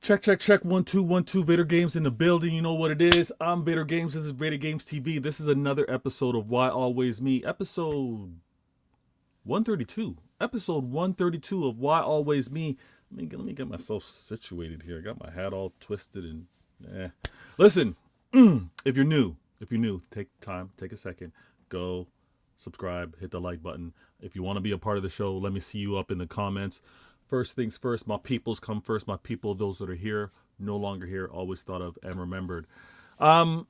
Check, check, check. 1 2 1 2. Vader Games in the building. You know what it is. I'm Vader Games. This is Vader Games TV. This is another episode of Why Always Me. Episode 132. Episode 132 of Why Always Me. Let me get myself situated here. I got my hat all twisted and Listen, if you're new, take time, take a second, go subscribe, hit the like button. If you want to be a part of the show, let me see you up in the comments. First things first, my peoples come first. My people, those that are here, no longer here, always thought of and remembered. I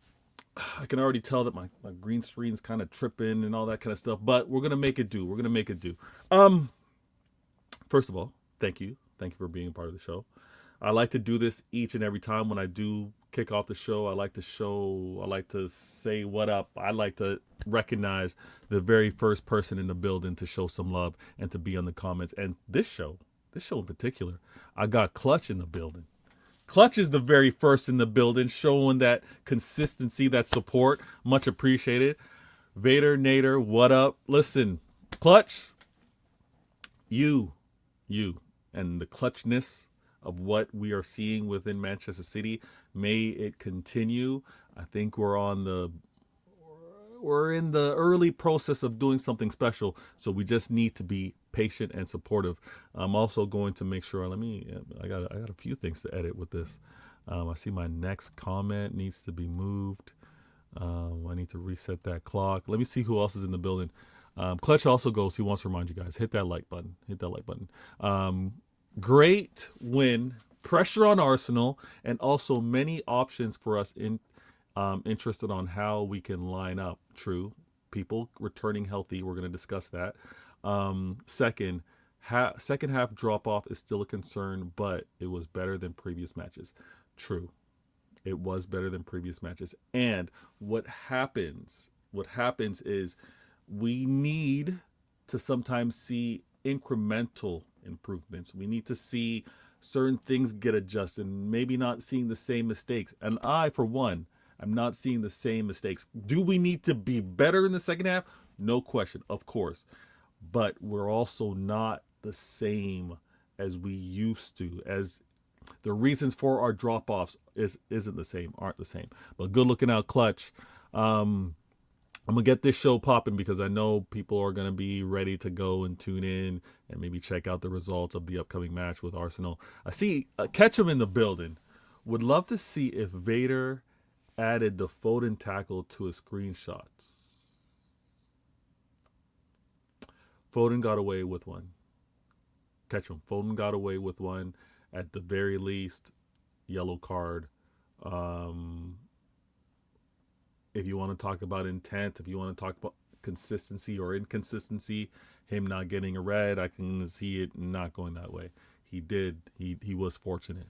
can already tell that my green screen's kind of tripping and all that kind of stuff, but we're going to make it do. We're going to make it do. First of all, thank you. Thank you for being a part of the show. I like to do this each and every time when I do kick off the show. I like to say what up. I like to recognize the very first person in the building to show some love and to be on the comments. And this show in particular, I got Clutch in the building. Clutch is the very first in the building, showing that consistency, that support. Much appreciated. Vader, Nader, what up? Listen, Clutch, you, and the clutchness of what we are seeing within Manchester City, may it continue. I think we're in the early process of doing something special, so we just need to be patient and supportive. I'm also going to make sure, I got a few things to edit with this. I see my next comment needs to be moved. I need to reset that clock. Let me see who else is in the building. Clutch also goes, he wants to remind you guys, hit that like button. Great win, pressure on Arsenal, and also many options for us interested on how we can line up. True, people returning healthy, we're going to discuss that. Second half drop off is still a concern, but it was better than previous matches. True, it was better than previous matches. And what happens is we need to sometimes see incremental improvements. We need to see certain things get adjusted, maybe not seeing the same mistakes. And I, for one, I'm not seeing the same mistakes. Do we need to be better in the second half? No question, of course. But we're also not the same as we used to, as the reasons for our drop-offs aren't the same. But good looking out, Clutch. I'm going to get this show popping because I know people are going to be ready to go and tune in and maybe check out the results of the upcoming match with Arsenal. I see Ketchum in the building. Would love to see if Vader added the Foden tackle to his screenshots. Foden got away with one. Ketchum, Foden got away with one. At the very least, yellow card. If you want to talk about intent, if you want to talk about consistency or inconsistency, him not getting a red, I can see it not going that way. He did. He was fortunate.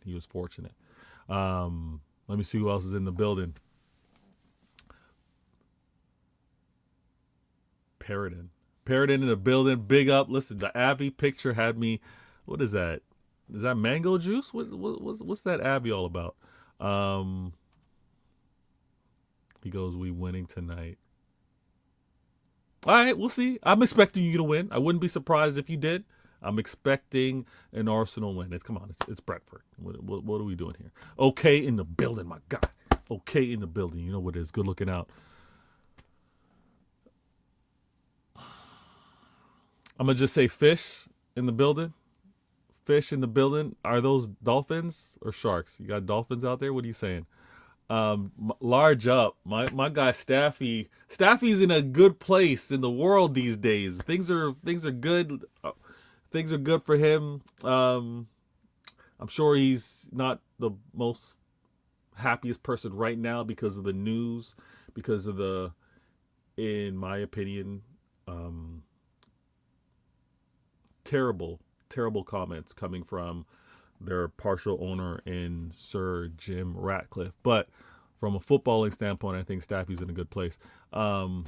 Let me see who else is in the building. Paradin in the building. Big up. Listen, the Abby picture had me. What is that? Is that mango juice? What's that Abby all about? He goes, we winning tonight. All right, we'll see. I'm expecting you to win. I wouldn't be surprised if you did. I'm expecting an Arsenal win. It's Brentford. What are we doing here? Okay in the building, my God. Okay in the building. You know what it is. Good looking out. I'm going to just say fish in the building. Fish in the building. Are those dolphins or sharks? You got dolphins out there? What are you saying? Large up. My guy Staffy. Staffy's in a good place in the world these days. Things are good. Things are good for him. I'm sure he's not the most happiest person right now because of the news, because of the, in my opinion, terrible comments coming from their partial owner in Sir Jim Ratcliffe. But from a footballing standpoint, I think Staffy's in a good place. Purdy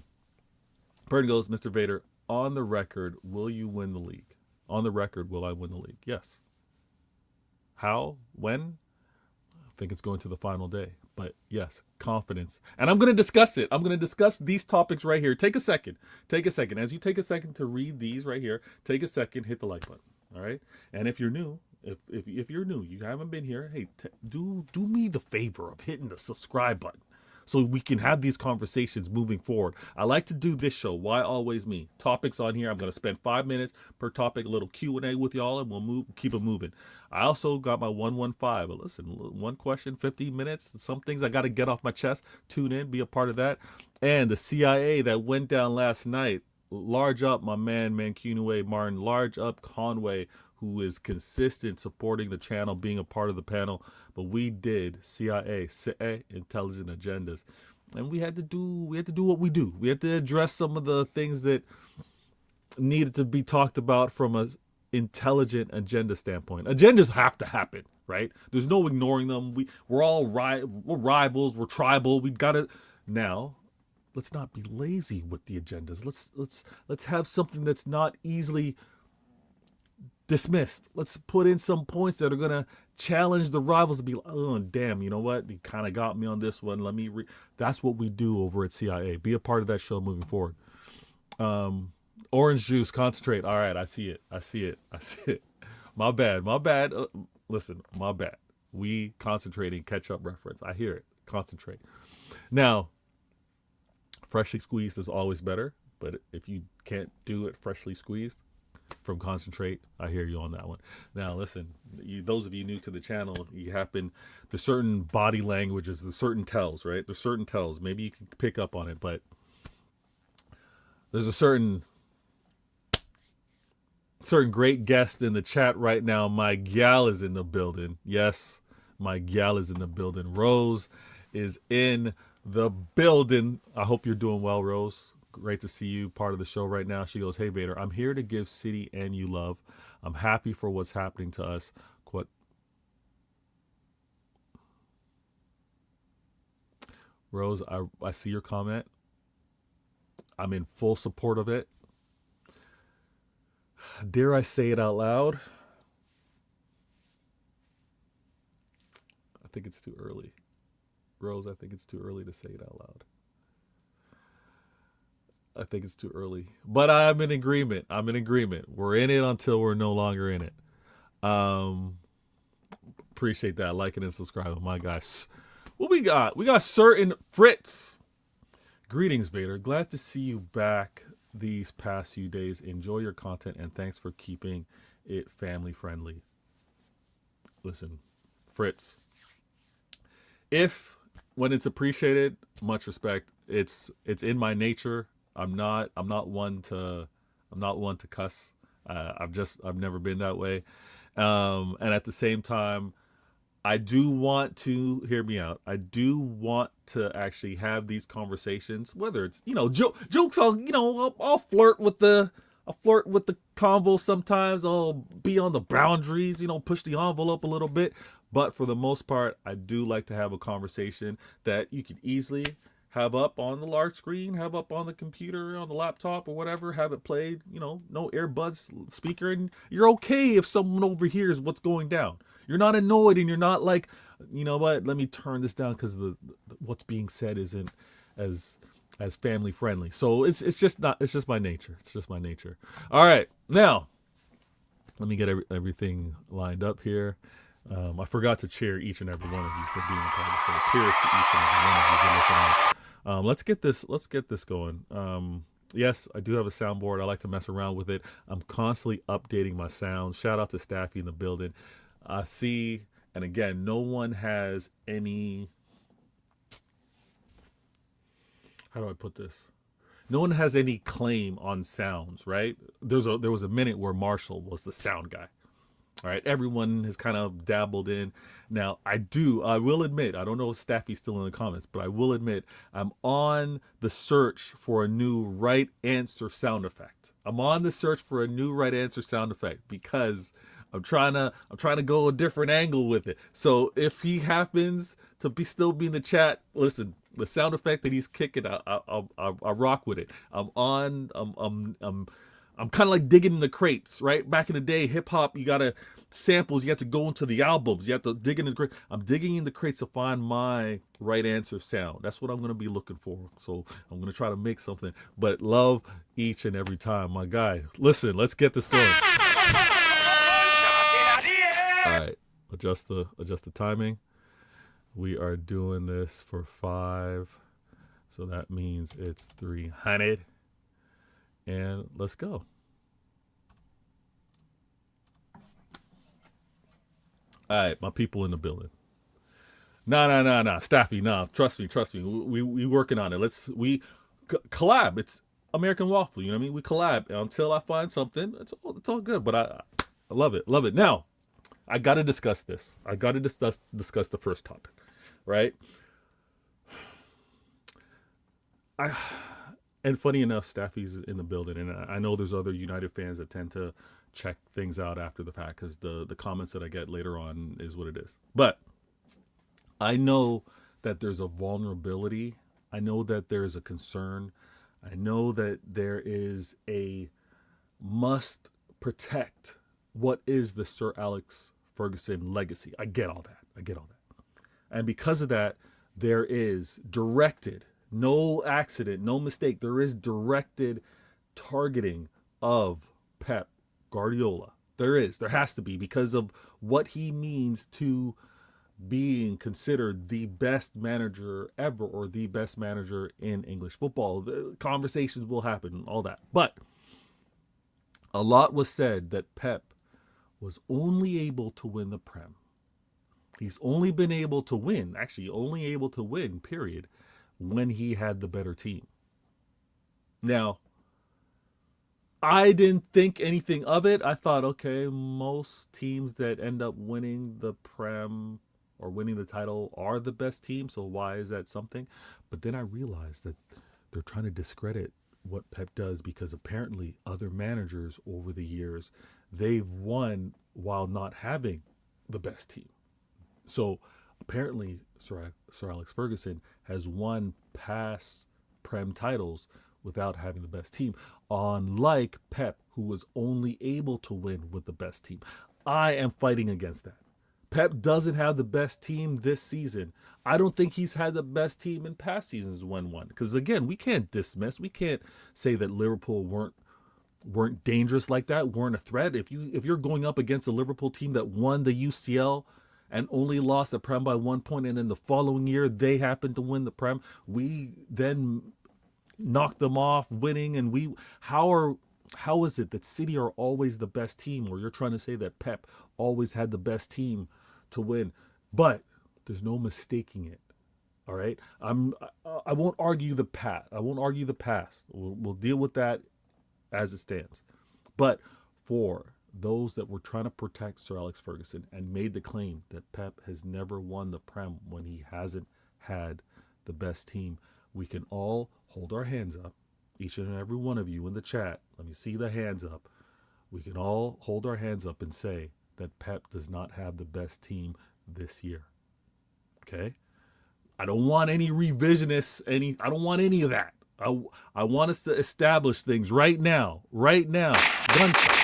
goes, Mr. Vader, on the record, will you win the league? On the record, will I win the league? Yes. How? When? I think it's going to the final day. But yes, confidence. And I'm going to discuss it. I'm going to discuss these topics right here. Take a second. As you take a second to read these right here, take a second, hit the like button. All right? And if you're new, If you're new, you haven't been here, hey, do me the favor of hitting the subscribe button so we can have these conversations moving forward. I like to do this show, Why Always Me. Topics on here. I'm going to spend 5 minutes per topic, a little Q&A with y'all, and we'll keep it moving. I also got my 115. But listen, one question, 15 minutes. Some things I got to get off my chest. Tune in, be a part of that. And the CIA that went down last night. Large up my man, Mancunoe Martin. Large up Conway, who is consistent supporting the channel, being a part of the panel. But we did CIA, intelligent agendas, and we had to do what we do. We had to address some of the things that needed to be talked about from a intelligent agenda standpoint. Agendas have to happen, right? There's no ignoring them. We're all we're rivals, we're tribal. We got to now. Let's not be lazy with the agendas. Let's have something that's not easily dismissed. Let's put in some points that are going to challenge the rivals to be like, oh, damn, you know what? You kind of got me on this one. Let me That's what we do over at CIA. Be a part of that show moving forward. Orange juice, concentrate. All right, I see it. My bad. Listen, my bad. We concentrating, catch up reference. I hear it. Concentrate. Now, freshly squeezed is always better, but if you can't do it freshly squeezed, from concentrate, I hear you on that one. Now listen, those of you new to the channel, there's certain body languages, there's certain tells, right? There's certain tells. Maybe you can pick up on it, but there's a certain great guest in the chat right now. My gal is in the building. Yes, my gal is in the building. Rose is in the building. I hope you're doing well, Rose. Great to see you, part of the show right now. She goes, hey, Vader, I'm here to give City and you love. I'm happy for what's happening to us. Quote, Rose, I see your comment. I'm in full support of it. Dare I say it out loud? I think it's too early. Rose, I think it's too early to say it out loud. I think it's too early, but I'm in agreement. We're in it until we're no longer in it. Appreciate that. Liking and subscribing, my guys. What we got? We got certain Fritz. Greetings, Vader. Glad to see you back these past few days. Enjoy your content and thanks for keeping it family friendly. Listen, Fritz. When it's appreciated, much respect. It's in my nature. I'm not one to cuss. I've never been that way. And at the same time, I do want to hear me out. I do want to actually have these conversations, whether it's, jokes. I'll flirt with the convo sometimes. I'll be on the boundaries, push the envelope a little bit. But for the most part, I do like to have a conversation that you could easily have up on the large screen, have up on the computer, on the laptop or whatever, have it played, no earbuds, speaker, and you're okay if someone overhears what's going down. You're not annoyed and you're not like, you know what, let me turn this down because what's being said isn't as family friendly. So it's just my nature. It's just my nature. All right, now let me get everything lined up here. I forgot to cheer each and every one of you for being a part of the show. Cheers to each and every one of you for looking out. Let's get this going. Yes, I do have a soundboard. I like to mess around with it. I'm constantly updating my sounds. Shout out to Staffy in the building. I see, and again, no one has any. How do I put this? No one has any claim on sounds, right? There was a minute where Marshall was the sound guy. All right, everyone has kind of dabbled in. Now, I will admit, I don't know if Staffy's still in the comments, but I will admit I'm on the search for a new right answer sound effect. I'm on the search for a new right answer sound effect because I'm trying to go a different angle with it. So if he happens to still be in the chat, listen, the sound effect that he's kicking, I'll rock with it. I'm kind of like digging in the crates, right? Back in the day, hip hop, you gotta samples, you have to go into the albums, you have to dig in the crates. I'm digging in the crates to find my right answer sound. That's what I'm gonna be looking for. So I'm gonna try to make something, but love each and every time, my guy. Listen, let's get this going. All right, adjust the timing. We are doing this for 5, so that means it's 300. And let's go. All right, my people in the building. No, Staffy, no, trust me. We working on it. We collab. It's American Waffle. You know what I mean? We collab until I find something. It's all good. But I love it. Now, I got to discuss this. I got to discuss the first topic, right? And funny enough, Staffy's in the building, and I know there's other United fans that tend to check things out after the fact because the comments that I get later on is what it is. But I know that there's a vulnerability. I know that there is a concern. I know that there is a must protect what is the Sir Alex Ferguson legacy. I get all that. And because of that, there is directed, no accident, no mistake, there is directed targeting of Pep Guardiola. There has to be, because of what he means to being considered the best manager ever, or the best manager in English football. The conversations will happen, all that. But a lot was said that Pep was only able to win the Prem. He's only been able to win, period, when he had the better team. Now, I didn't think anything of it. I thought, okay, most teams that end up winning the Prem or winning the title are the best team, so why is that something? But then I realized that they're trying to discredit what Pep does, because apparently other managers over the years, they've won while not having the best team. So apparently Sir Alex Ferguson has won past Prem titles without having the best team, unlike Pep, who was only able to win with the best team. I am fighting against that. Pep doesn't have the best team this season. I don't think he's had the best team in past seasons when won. Because again, we can't say that Liverpool weren't dangerous like that, weren't a threat. If you're going up against a Liverpool team that won the UCL and only lost the Prem by 1 point, and then the following year they happened to win the Prem, we then knocked them off winning. And how is it that City are always the best team, or you're trying to say that Pep always had the best team to win? But there's no mistaking it. All right, I won't argue the past. We'll deal with that as it stands. But for those that were trying to protect Sir Alex Ferguson and made the claim that Pep has never won the Prem when he hasn't had the best team, we can all hold our hands up. Each and every one of you in the chat, let me see the hands up. We can all hold our hands up and say that Pep does not have the best team this year. Okay? I don't want any revisionists, I don't want any of that. I want us to establish things right now. Gunshots.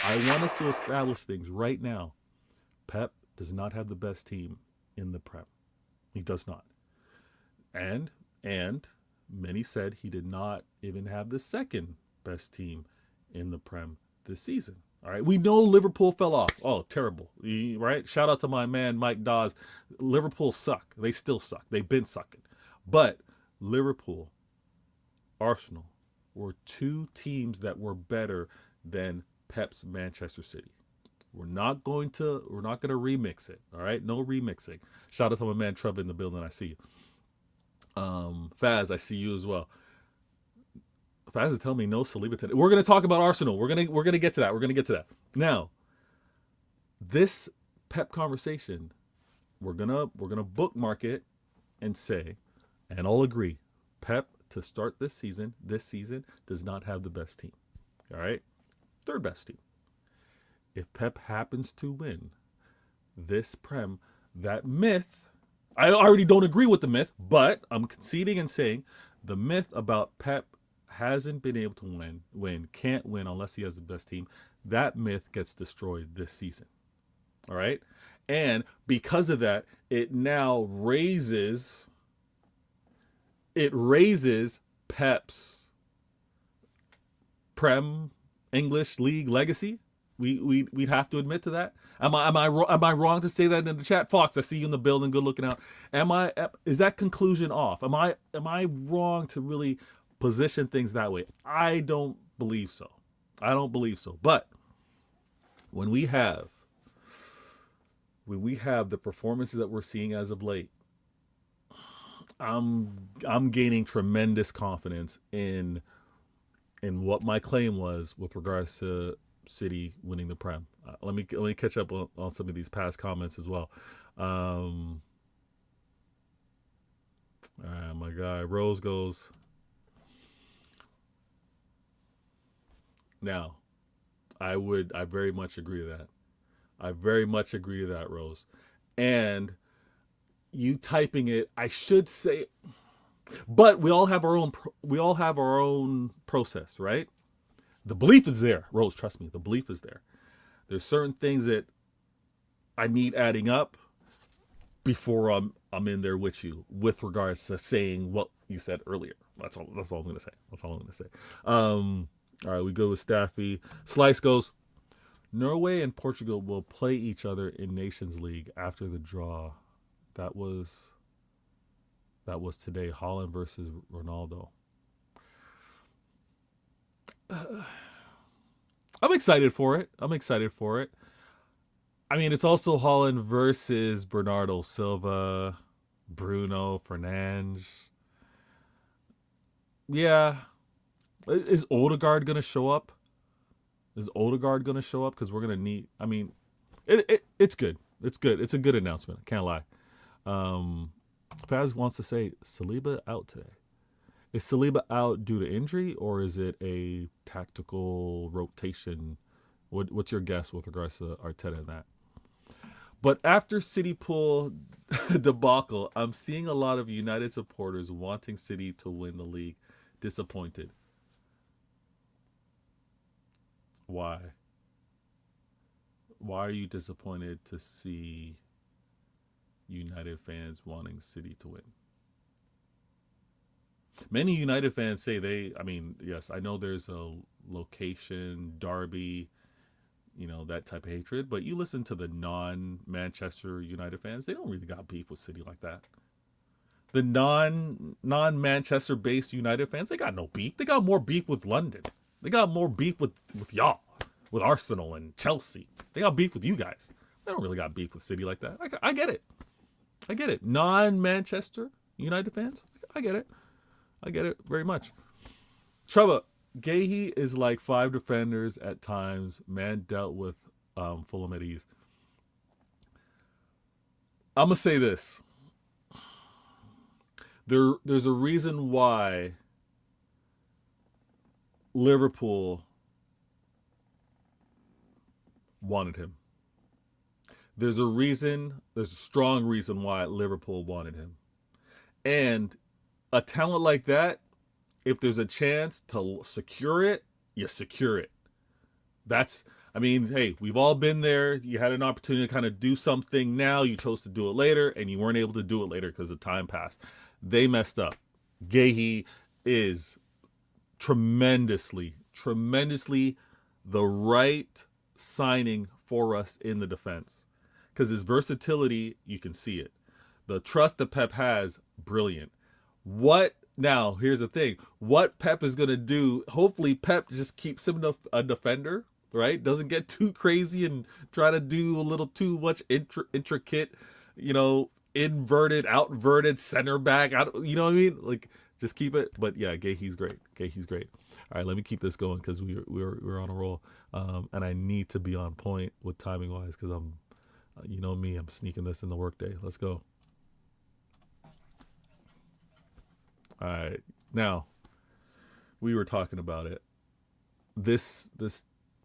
I want us to establish things right now. Pep does not have the best team in the Prem. He does not. And many said he did not even have the second best team in the Prem this season. All right. We know Liverpool fell off. Oh, terrible. Right? Shout out to my man, Mike Dawes. Liverpool suck. They still suck. They've been sucking. But Liverpool, Arsenal were two teams that were better than Pep's Manchester City. We're not going to remix it. All right. No remixing. Shout out to my man Trevor in the building. I see you. Faz, I see you as well. Faz is telling me no Saliba today. We're going to talk about Arsenal. We're going to get to that. Now, this Pep conversation, we're going to bookmark it and say, and all agree, Pep to start this season does not have the best team. All right? Third best team. If Pep happens to win this Prem, that myth, I already don't agree with the myth, but I'm conceding and saying the myth about Pep hasn't been able to can't win unless he has the best team, that myth gets destroyed this season. All right? And because of that, it now raises Pep's Prem English League legacy We'd have to admit to that. Am I wrong to say that in the chat? Fox, I see you in the building. Good looking out. Is that conclusion off? Am I wrong to really position things that way? I don't believe so. I don't believe so. But when we have the performances that we're seeing as of late, I'm gaining tremendous confidence in what my claim was with regards to City winning the Prem. Let me catch up on some of these past comments as well. My guy Rose goes. Now, I very much agree to that. I very much agree to that, Rose. And you typing it, I should say, but we all have our own process, right? The belief is there, Rose. Trust me, the belief is there. There's certain things that I need adding up before I'm in there with you with regards to saying what you said earlier. That's all I'm gonna say. All right, we go with Staffy. Slice goes, Norway and Portugal will play each other in Nations League after the draw. That was today. Holland versus Ronaldo. I'm excited for it. I mean, it's also Holland versus Bernardo Silva, Bruno Fernandes. Yeah. Is Odegaard going to show up? Because we're going to need... I mean, it's good. It's good. It's a good announcement. I can't lie. Faz wants to say, Saliba out today. Is Saliba out due to injury, or is it a tactical rotation? What's your guess with regards to Arteta and that? But after City pool debacle, I'm seeing a lot of United supporters wanting City to win the league. Disappointed. Why? Why are you disappointed to see United fans wanting City to win? Many United fans say yes, I know there's a location, derby, that type of hatred, but you listen to the non-Manchester United fans, they don't really got beef with City like that. The non-Manchester based United fans, they got no beef. They got more beef with London. They got more beef with y'all, with Arsenal and Chelsea. They got beef with you guys. They don't really got beef with City like that. I get it. Non-Manchester United fans, I get it very much. Trevor, Gahey is like 5 defenders at times. Man dealt with Fulham at ease. I'm going to say this. There's a reason why Liverpool wanted him. There's a strong reason why Liverpool wanted him. And a talent like that, if there's a chance to secure it, you secure it. Hey, we've all been there. You had an opportunity to kind of do something now. You chose to do it later, and you weren't able to do it later because the time passed. They messed up. Gahey is tremendously the right signing for us in the defense. Because his versatility, you can see it. The trust that Pep has, brilliant. Now, here's the thing. What Pep is going to do, hopefully Pep just keeps him a defender, right? Doesn't get too crazy and try to do a little too much intricate, inverted, outverted center back. You know what I mean? Like, just keep it. But yeah, Gahey's great. All right, let me keep this going because we're on a roll. And I need to be on point with timing wise because I'm sneaking this in the workday. Let's go. All right. Now, we were talking about it. This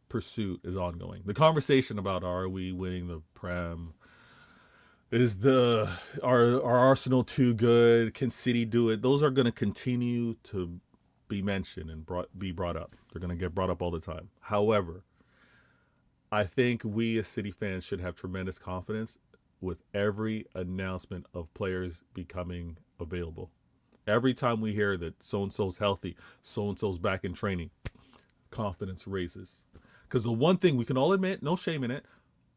pursuit is ongoing. The conversation about are we winning the Prem? Is our Arsenal too good? Can City do it? Those are going to continue to be mentioned and be brought up. They're going to get brought up all the time. However, I think we as City fans should have tremendous confidence with every announcement of players becoming available. Every time we hear that so-and-so's healthy, so-and-so's back in training, confidence raises. Because the one thing we can all admit, no shame in it,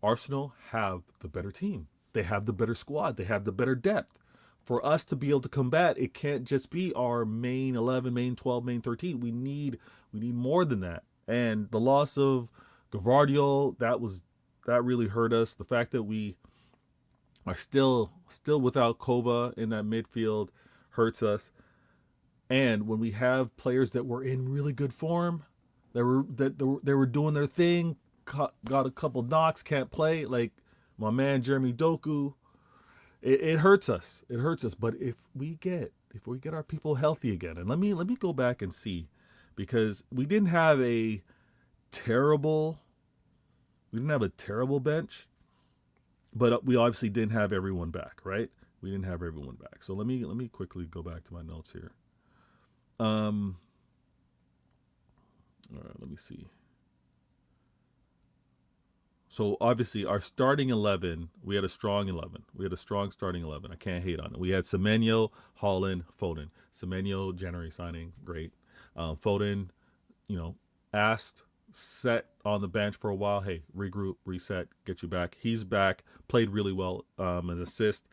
Arsenal have the better team. They have the better squad. They have the better depth. For us to be able to combat, it can't just be our main 11, main 12, main 13. We need more than that. And the loss of Gavardio, that really hurt us. The fact that we are still without Kova in that midfield hurts us. And when we have players that were in really good form, they were doing their thing, got a couple knocks, can't play, like my man Jeremy Doku, it hurts us. It hurts us. But if we get our people healthy again, and let me go back and see, because we didn't have a terrible bench, but we obviously didn't have everyone back, right? We didn't have everyone back. So let me quickly go back to my notes here. All right, let me see. So obviously our starting 11, we had a strong 11. We had a strong starting 11. I can't hate on it. We had Semenyo, Holland, Foden. Semenyo, January signing, great. Foden, asked, set on the bench for a while. Hey, regroup, reset, get you back. He's back, played really well. An assist.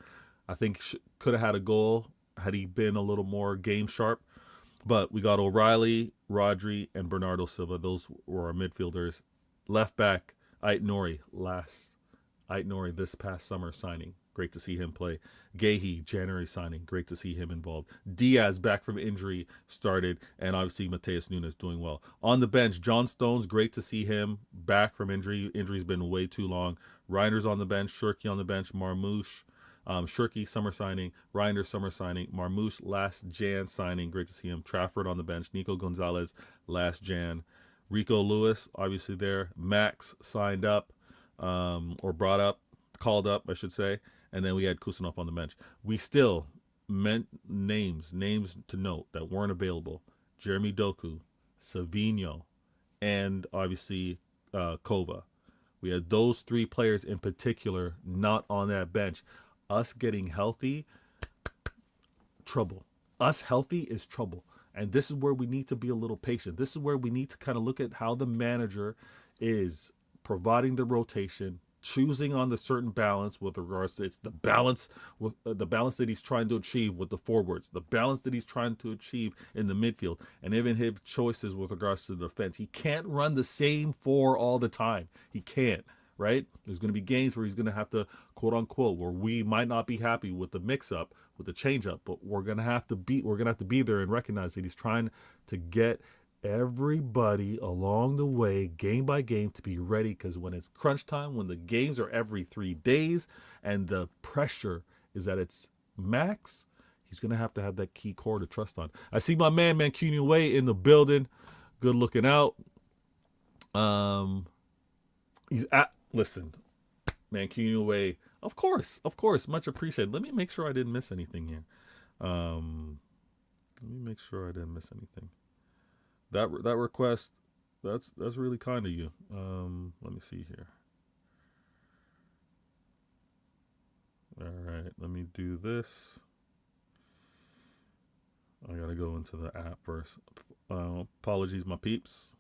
I think could have had a goal had he been a little more game sharp. But we got O'Reilly, Rodri, and Bernardo Silva. Those were our midfielders. Left back, Ait-Nouri this past summer signing. Great to see him play. Gehi, January signing. Great to see him involved. Diaz, back from injury, started. And obviously Mateus Nunes doing well. On the bench, John Stones, great to see him back from injury. Injury's been way too long. Reinders on the bench. Shirky on the bench. Marmouche. Shirky, summer signing. Reinders, summer signing. Marmouche, last Jan signing. Great to see him. Trafford on the bench. Nico Gonzalez, last Jan. Rico Lewis, obviously there. Max signed up, or called up, I should say. And then we had Kusanov on the bench. We still meant names to note that weren't available. Jeremy Doku, Savinho, and obviously Kova. We had those three players in particular not on that bench. Us getting healthy, trouble. Us healthy is trouble. And this is where we need to be a little patient. This is where we need to kind of look at how the manager is providing the rotation, choosing on the certain balance with regards to it's the balance with the balance that he's trying to achieve with the forwards, the balance that he's trying to achieve in the midfield, and even his choices with regards to the defense. He can't run the same four all the time. He can't. Right? There's going to be games where he's going to have to, quote unquote, where we might not be happy with the mix up, with the change up, but we're going to have to be there and recognize that he's trying to get everybody along the way, game by game, to be ready. Because when it's crunch time, when the games are every 3 days and the pressure is at its max, he's going to have that key core to trust on. I see my man Mancunian Way in the building. Good looking out. Listen, Mancunian Way, of course, much appreciated. Let me make sure I didn't miss anything here. That request, that's really kind of you. Let me see here. All right, let me do this. I gotta go into the app first. Apologies, my peeps.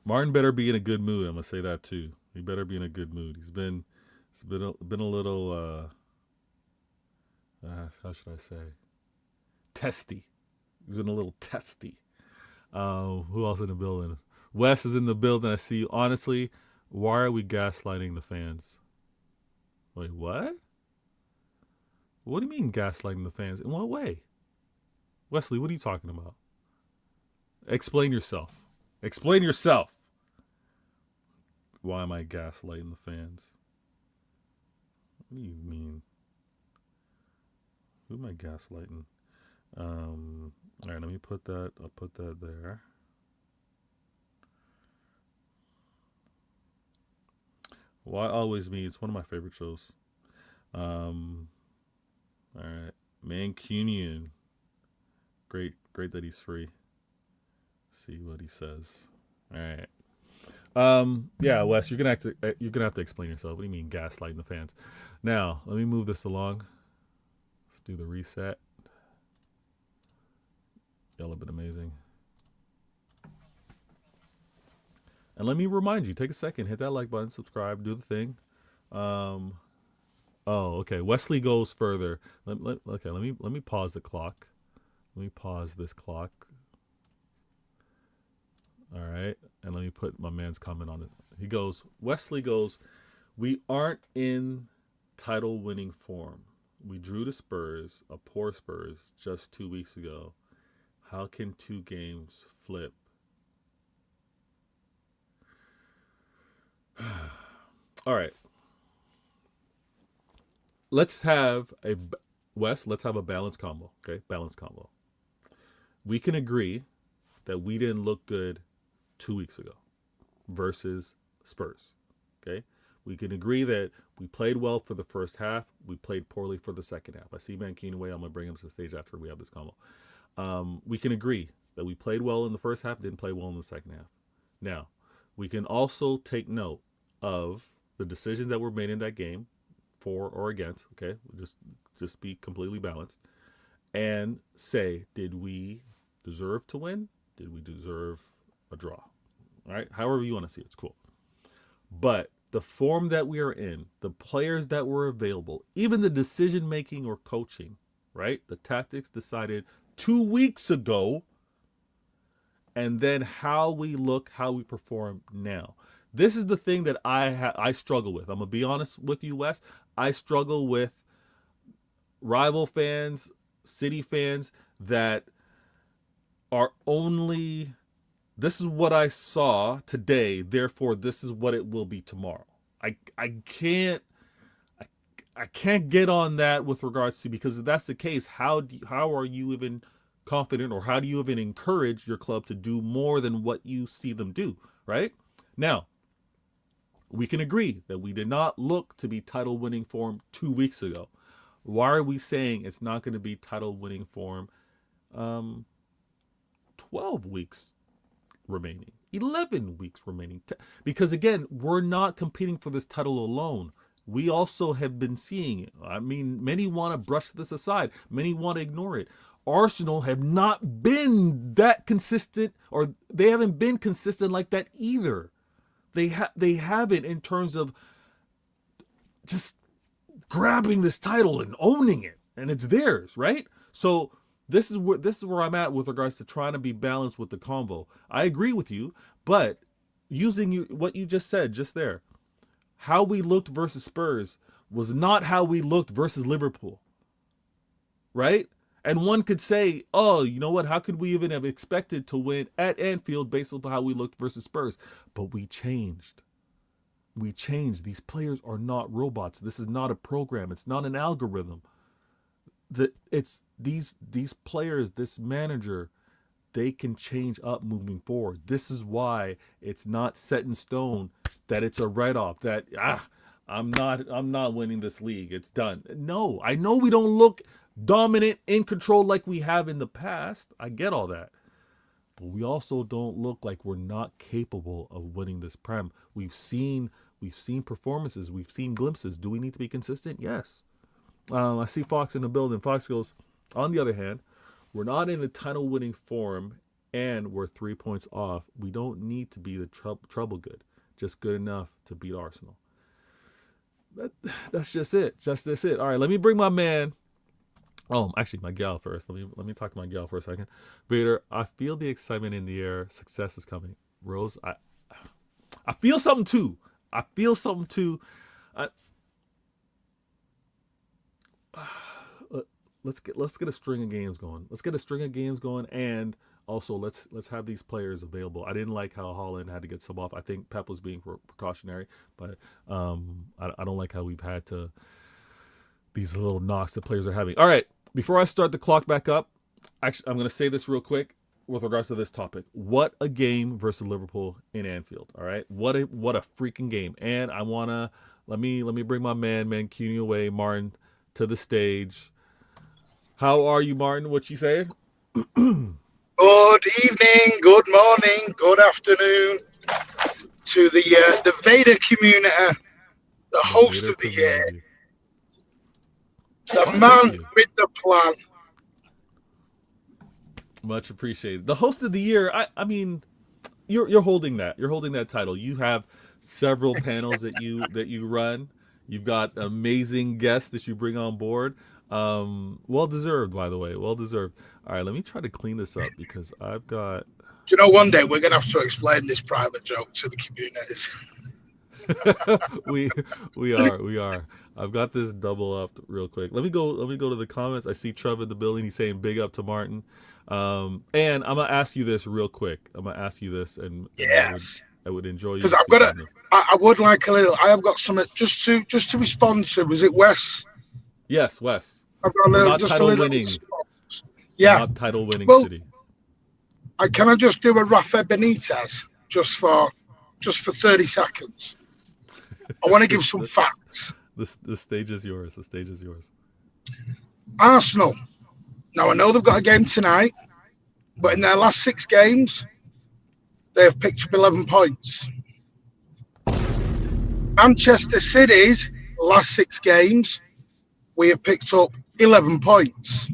Martin better be in a good mood. I'm gonna say that too. He better be in a good mood. He's been a little how should I say, testy. He's been a little testy. Who else in the building? Wes is in the building. I see you. Honestly, why are we gaslighting the fans? Wait, what? What do you mean gaslighting the fans? In what way? Wesley, what are you talking about? Explain yourself. Explain yourself. Why am I gaslighting the fans? What do you mean? Who am I gaslighting? All right, let me put that. I'll put that there. Why Always Me? It's one of my favorite shows. All right, Mancunian. Great that he's free. See what he says. All right. Yeah, Wes, you're gonna have to explain yourself. What do you mean gaslighting the fans? Now, let me move this along. Let's do the reset. Y'all have been amazing. And let me remind you, take a second, hit that like button, subscribe, do the thing. Okay. Wesley goes further. Let me pause the clock. Let me pause this clock. All right. And let me put my man's comment on it. Wesley goes, we aren't in title winning form. We drew to Spurs, a poor Spurs, just 2 weeks ago. How can 2 games flip? All right. Let's have a balanced combo. Okay, balanced combo. We can agree that we didn't look good 2 weeks ago versus Spurs. Okay, we can agree that we played well for the first half. We played poorly for the second half. I see Mankini away. I'm gonna bring him to the stage after we have this combo. We can agree that we played well in the first half, didn't play well in the second half. Now, we can also take note of the decisions that were made in that game, for or against. Okay, just be completely balanced, and say, did we deserve to win? Did we deserve a draw? All right, however you want to see it, it's cool. But the form that we are in, the players that were available, even the decision making or coaching, right? The tactics decided 2 weeks ago, and then how we look, how we perform now. This is the thing that I struggle with. I'm gonna be honest with you, Wes. I struggle with rival fans, City fans that are only, this is what I saw today, therefore this is what it will be tomorrow. I can't get on that with regards to, because if that's the case, how are you even confident, or how do you even encourage your club to do more than what you see them do, right? Now, we can agree that we did not look to be title winning form 2 weeks ago. Why are we saying it's not going to be title winning form 12 weeks remaining, 11 weeks remaining? Because again, we're not competing for this title alone. We also have been seeing it. I mean, many want to brush this aside. Many want to ignore it. Arsenal have not been that consistent, or they haven't been consistent like that either. They haven't, in terms of just grabbing this title and owning it, and it's theirs, right? So this is where I'm at with regards to trying to be balanced with the convo. I agree with you, but using what you just said just there, how we looked versus Spurs was not how we looked versus Liverpool, right? And one could say, oh, you know what? How could we even have expected to win at Anfield based on how we looked versus Spurs? But we changed. We changed. These players are not robots. This is not a program. It's not an algorithm. It's these players, this manager, they can change up moving forward. This is why it's not set in stone that it's a write-off, that I'm not winning this league, it's done. No, I know we don't look dominant, in control like we have in the past. I get all that. But we also don't look like we're not capable of winning this Prem. We've seen performances. We've seen glimpses. Do we need to be consistent? Yes. I see Fox in the building. Fox goes, on the other hand, we're not in the title-winning form, and we're 3 points off. We don't need to be the trouble good. Just good enough to beat Arsenal. That's just it. Just this it. All right, let me bring my man. Oh, actually, my gal first. Let me talk to my gal for a second. Vader, I feel the excitement in the air. Success is coming. Rose, I feel something too. Let's get a string of games going. And also let's have these players available. I didn't like how Haaland had to get sub off. I think Pep was being precautionary, but I don't like how we've had to, these little knocks that players are having. All right, before I start the clock back up, actually, I'm going to say this real quick with regards to this topic. What a game versus Liverpool in Anfield. All right, what a freaking game. And I want to let me bring my man Mankini away, Martin, to the stage. How are you, Martin? What you saying? Good evening, good morning, good afternoon to the Vader community, the host Vader of the community. year, the man with the plan. Much appreciated. The host of the year. I mean, you're holding that. You're holding that title. You have several panels that you run. You've got amazing guests that you bring on board. Well deserved, by the way. Well deserved. All right, let me try to clean this up because I've got. Do you know, one day we're going to have to explain this private joke to the communities. we are. I've got this double up real quick. Let me go to the comments. I see Trev in the building. He's saying big up to Martin. And I'm gonna ask you this real quick. I'm gonna ask you this, and Yes, I would enjoy you because I've got I would like a little. I have got something just to respond to. Was it Wes? Yes, Wes. I've got a little, not just title a little winning. response. Yeah, Not title winning well, city. Can I just do a Rafa Benitez just for 30 seconds? I want to give some facts. The stage is yours. The stage is yours. Arsenal. Now, I know they've got a game tonight, but in their last 6 games, they have picked up 11 points. Manchester City's last 6 games, we have picked up 11 points.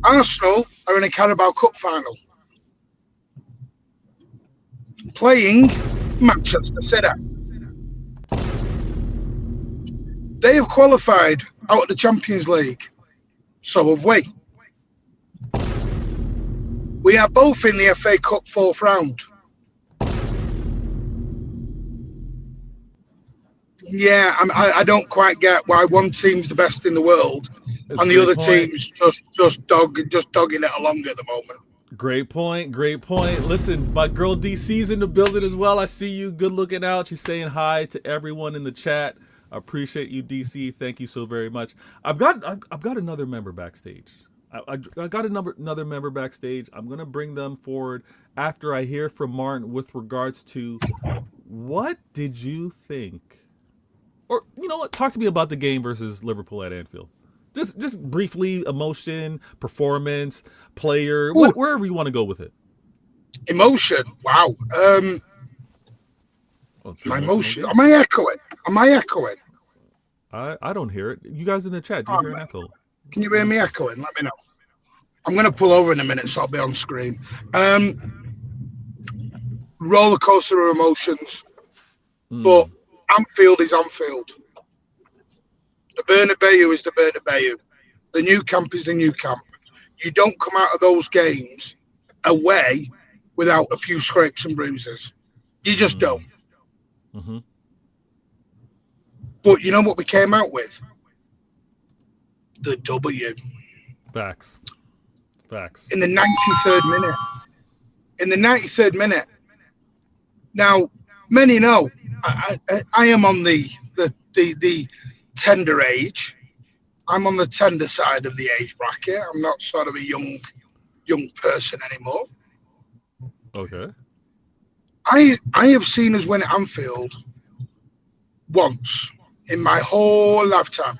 Arsenal are in a Carabao Cup final, playing Manchester City. They have qualified out of the Champions League. So have we. We are both in the FA Cup 4th round. Yeah, I don't quite get why one team's the best in the world and the other team's just dogging it along at the moment. Great point. Great point. Listen, my girl DC's in the building as well. I see you. Good looking out. She's saying hi to everyone in the chat. I appreciate you, DC. Thank you so very much. I've got another member backstage. I got another member backstage. I'm gonna bring them forward after I hear from Martin with regards to what did you think, or you know what? Talk to me about the game versus Liverpool at Anfield. Just briefly, emotion, performance, player, wherever you want to go with it. Emotion. Wow. My emotion. Am I echoing? I don't hear it. You guys in the chat, do you hear an echo? Can you hear me echoing? Let me know. I'm going to pull over in a minute, so I'll be on screen. Roller coaster of emotions, but Anfield is Anfield. The Bernabeu is the Bernabeu. The new camp is the new camp. You don't come out of those games away without a few scrapes and bruises. You just don't. Mm-hmm. But you know what we came out with? The W. Facts. In the 93rd minute. In the 93rd minute. Now, many know I am on the tender age. I'm on the tender side of the age bracket. I'm not sort of a young person anymore. Okay. I have seen us win at Anfield once in my whole lifetime.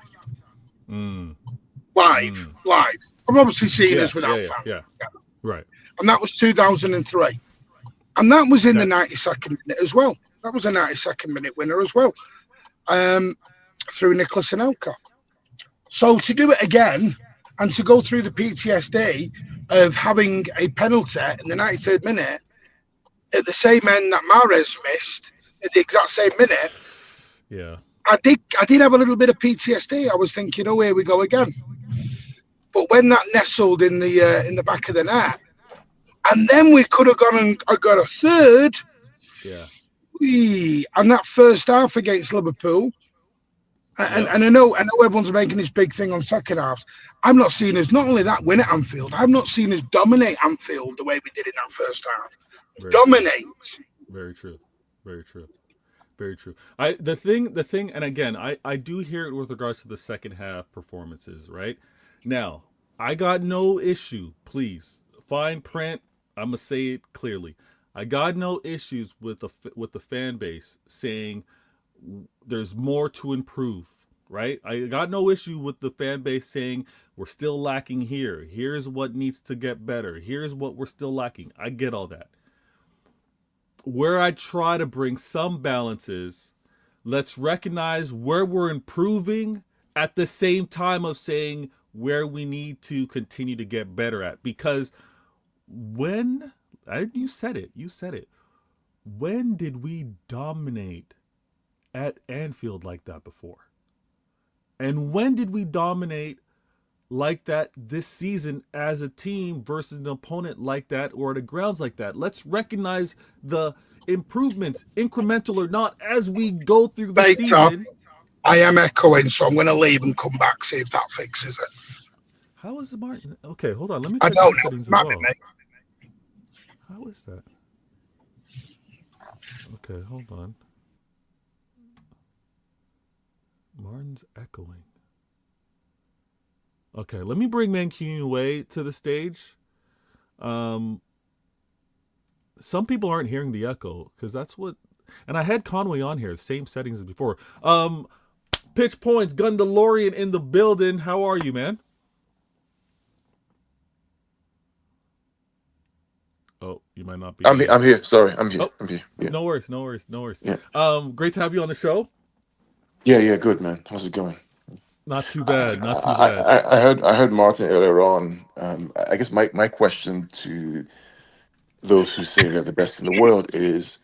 Live. I've obviously seen us without fans. Yeah. Right. And that was 2003. And that was in the 92nd minute as well. That was a 92nd minute winner as well. Through Nicholas Anelka. So to do it again and to go through the PTSD of having a penalty in the 93rd minute at the same end that Mahrez missed at the exact same minute. Yeah. I did have a little bit of PTSD. I was thinking, oh, here we go again. But when that nestled in the back of the net, and then we could have gone and got a third. Yeah. And that first half against Liverpool, and I know everyone's making this big thing on second halves. I'm not seeing us not only that win at Anfield. I'm not seeing us dominate Anfield the way we did in that first half. Dominate. Very true. Very true. Very true. The thing, and again, I do hear it with regards to the second half performances, right? Now, I got no issue, please. Fine print, I'm going to say it clearly. I got no issues with the fan base saying there's more to improve, right? I got no issue with the fan base saying we're still lacking here. Here's what needs to get better. Here's what we're still lacking. I get all that. Where I try to bring some balances, let's recognize where we're improving at the same time of saying where we need to continue to get better at. Because when You said it. You said it. When did we dominate at Anfield like that before? And when did we dominate like that this season as a team versus an opponent like that or the grounds like that? Let's recognize the improvements, incremental or not, as we go through the Later, season. I am echoing, so I'm going to leave and come back, see if that fixes it. How is the Martin? Okay, hold on. Let me I check don't my know. settings as Might be well. me. How is that? Okay, hold on. Martin's echoing. Okay, let me bring Mancunian Way to the stage. Some people aren't hearing the echo because that's what. And I had Conway on here, same settings as before. Pitch points, Gun DeLorean in the building. How are you, man? Oh, you might not be. I'm here. Sorry, I'm here. Oh, I'm here. Yeah. no worries. Yeah. Great to have you on the show. Yeah. Good, man. How's it going? Not too bad. I heard Martin earlier on. I guess my question to those who say they're the best in the world is,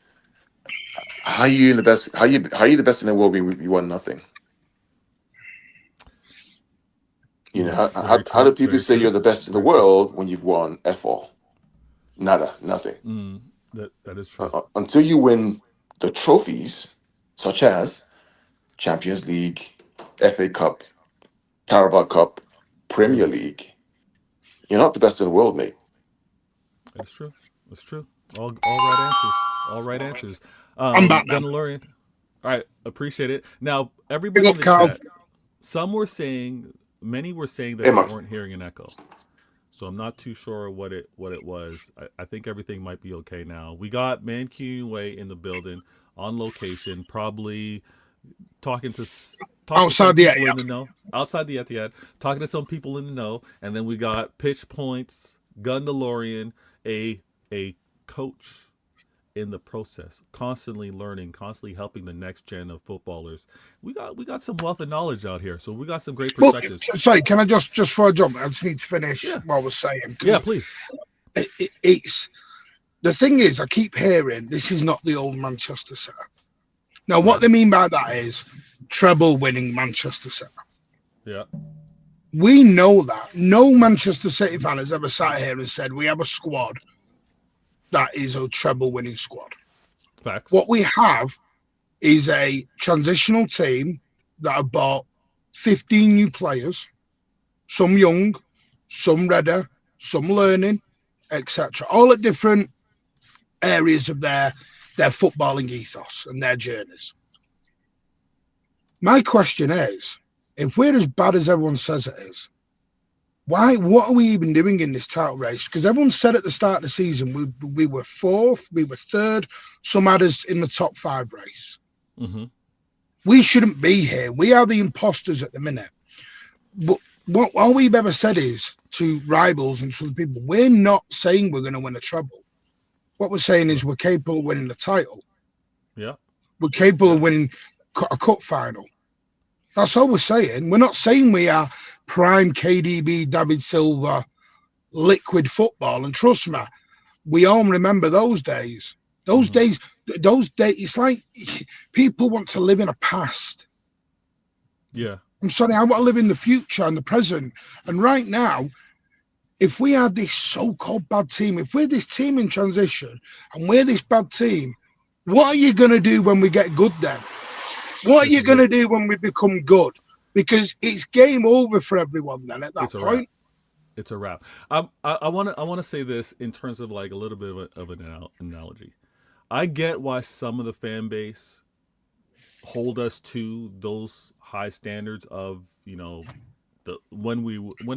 how are you in the best? How you the best in the world when you won nothing? You know, how do people say you're the best in the world when you've won F all? Nada, nothing. That is true. Until you win the trophies, such as Champions League, FA Cup, Carabao Cup, Premier League, you're not the best in the world, mate. That's true. That's true. All right answers. All right answers. I'm back now. Gunalorian. All right, appreciate it. Now, everybody in the chat, many were saying that they weren't hearing an echo. So I'm not too sure what it was. I think everything might be okay now. We got Mancunian Way in the building on location, probably talking to outside the people in the know. Outside the Etihad, talking to some people in the know, and then we got Pitch Points, Gun DeLorean, a coach in the process, constantly learning, constantly helping the next gen of footballers. We got some wealth of knowledge out here, so we got some great perspectives. Well, sorry, can I just before I jump, I just need to finish what I was saying. Yeah, please. It's the thing is, I keep hearing this is not the old Manchester setup. Now, what they mean by that is treble-winning Manchester setup. Yeah. We know that. No Manchester City fan has ever sat here and said we have a squad that is a treble-winning squad. Facts. What we have is a transitional team that have bought 15 new players, some young, some ready, some learning, etc. All at different areas of their footballing ethos and their journeys. My question is, if we're as bad as everyone says it is, what are we even doing in this title race? Because everyone said at the start of the season we were fourth, we were third, some had us in the top 5 race. Mm-hmm. We shouldn't be here. We are the imposters at the minute. But what all we've ever said is to rivals and to the people, we're not saying we're going to win a treble. What we're saying is we're capable of winning the title. Yeah. We're capable of winning a cup final. That's all we're saying. We're not saying we are prime KDB, David Silva, liquid football. And trust me, we all remember those days. Those days, it's like people want to live in a past. Yeah. I'm sorry, I want to live in the future and the present. And right now, if we are this so-called bad team, if we're this team in transition and we're this bad team, what are you going to do when we get good then? What are you going to do when we become good? Because it's game over for everyone then at that point. It's a wrap. I want to say this in terms of like a little bit of an analogy. I get why some of the fan base hold us to those high standards of, you know, when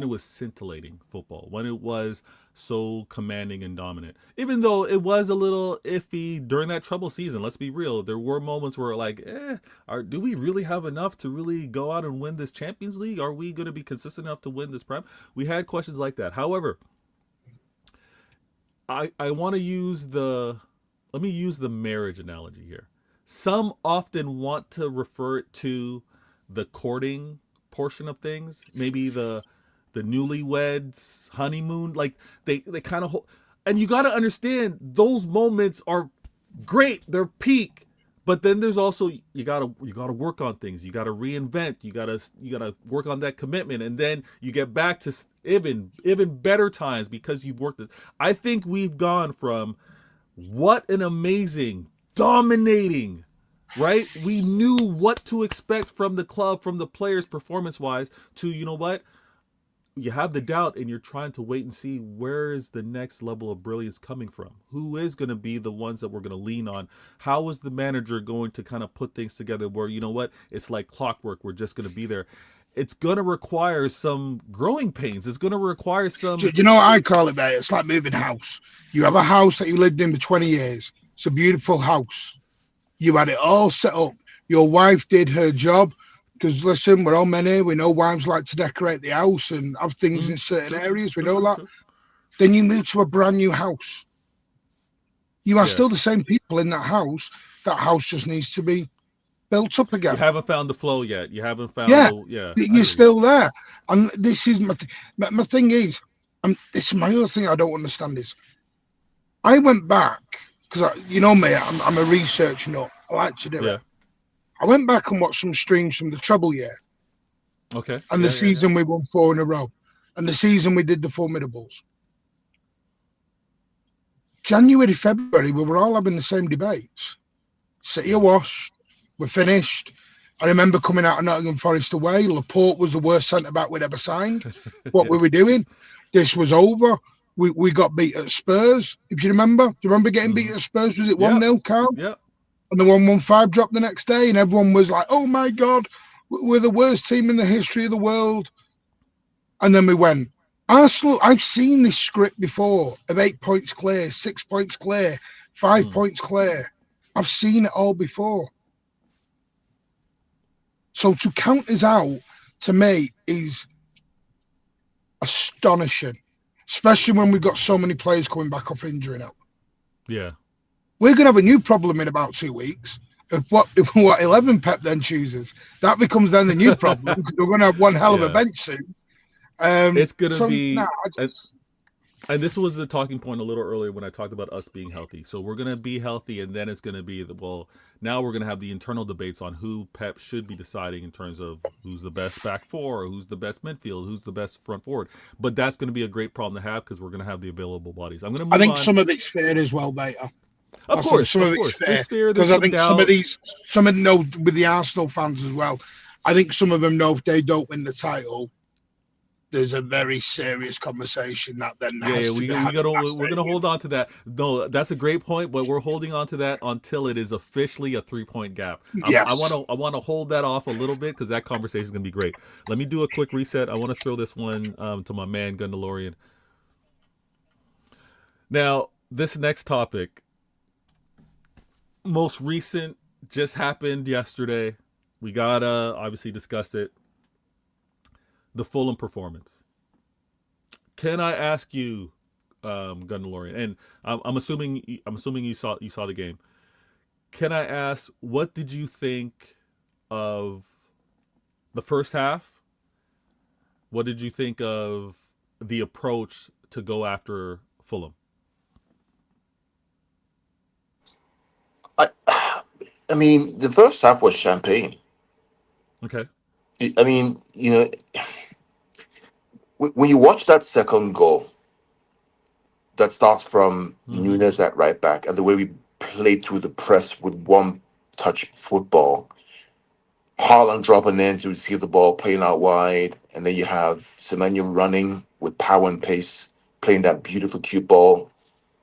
it was scintillating football, when it was so commanding and dominant, even though it was a little iffy during that trouble season. Let's be real. There were moments where like, do we really have enough to really go out and win this Champions League? Are we going to be consistent enough to win this Prem? We had questions like that. However, I want to let me use the marriage analogy here. Some often want to refer it to the courting portion of things, maybe the newlyweds honeymoon, like they kind of And you got to understand those moments are great. They're peak. But then there's also you gotta work on things. You gotta reinvent. You gotta work on that commitment, and then you get back to even better times because you've worked it. I think we've gone from what an amazing, dominating, right? We knew what to expect from the club, from the players performance wise, to you know what? You have the doubt and you're trying to wait and see where is the next level of brilliance coming from, who is going to be the ones that we're going to lean on, how is the manager going to kind of put things together where you know what, it's like clockwork, we're just going to be there. It's going to require some growing pains, it's going to require Do some. you know what I call it, mate? It's like moving house. You have a house that you lived in for 20 years. It's a beautiful house. You had it all set up. Your wife did her job. Because listen, we're all men here. We know wives like to decorate the house and have things in certain True, areas. We true, know true, that. true. Then you move to a brand new house. You are Yeah, still the same people in that house. That house just needs to be built up you again. haven't found the flow yet, you haven't found Yeah, the, yeah, I you're hear you. still there. And this is my thing is, this is my other thing I don't understand is, I went back because you know me, I'm a research nut. I like to do it. Yeah, I went back and watched some streams from the treble year okay, and the yeah, yeah, yeah. season we won 4 in a row and the season we did the formidables. January, February, we were all having the same debates. City Yeah. are washed. We're finished. I remember coming out of Nottingham Forest away. Laporte was the worst centre back we'd ever signed. What Yeah. we were doing, this was over. We got beat at Spurs. If you remember, do you remember getting beat Mm-hmm. at Spurs? Was it Yeah. 1-0, Carl? Yeah. And the 1-1-5 dropped the next day, and everyone was like, "Oh my God, we're the worst team in the history of the world." And then we went. Arsenal, I've seen this script before of 8 points clear, 6 points clear, 5 Mm. points clear. I've seen it all before. So to count us out, to me, is astonishing, especially when we've got so many players coming back off injury now. Yeah. We're going to have a new problem in about 2 weeks. If what 11 Pep then chooses, that becomes then the new problem because we're going to have one hell of a Yeah. bench soon. It's gonna So nah, be, I and, just and this was the talking point a little earlier when I talked about us being healthy. So we're gonna be healthy, and then it's gonna be the, well. Now we're gonna have the internal debates on who Pep should be deciding in terms of who's the best back four, or who's the best midfield, who's the best front forward. But that's gonna be a great problem to have because we're gonna have the available bodies. I'm gonna I move think on. some of it's fair as well, mate. Of I think course, some of of it's course. fair There's fear. because There's I some think some of doubt. these, know with the Arsenal fans as well. I think some of them know if they don't win the title, there's a very serious conversation that then Yeah, yeah, has to be had in that we're gonna stadium. hold on to that. No, that's a great point, but we're holding on to that until it is officially a 3 point gap. Yes. I wanna hold that off a little bit because that conversation is gonna be great. Let me do a quick reset. I want to throw this one to my man Gundalorian. Now, this next topic, most recent, just happened yesterday. We gotta obviously discuss it. The Fulham performance. Can I ask you, Gundalorian, and I'm assuming you saw the game. Can I ask what did you think of the first half? What did you think of the approach to go after Fulham? I, I mean, the first half was champagne. Okay. I mean, when you watch that second goal that starts from Mm-hmm. Nunes at right back and the way we played through the press with one touch football, Haaland dropping in to receive the ball, playing out wide, and then you have Semenyo running with power and pace, playing that beautiful cute ball,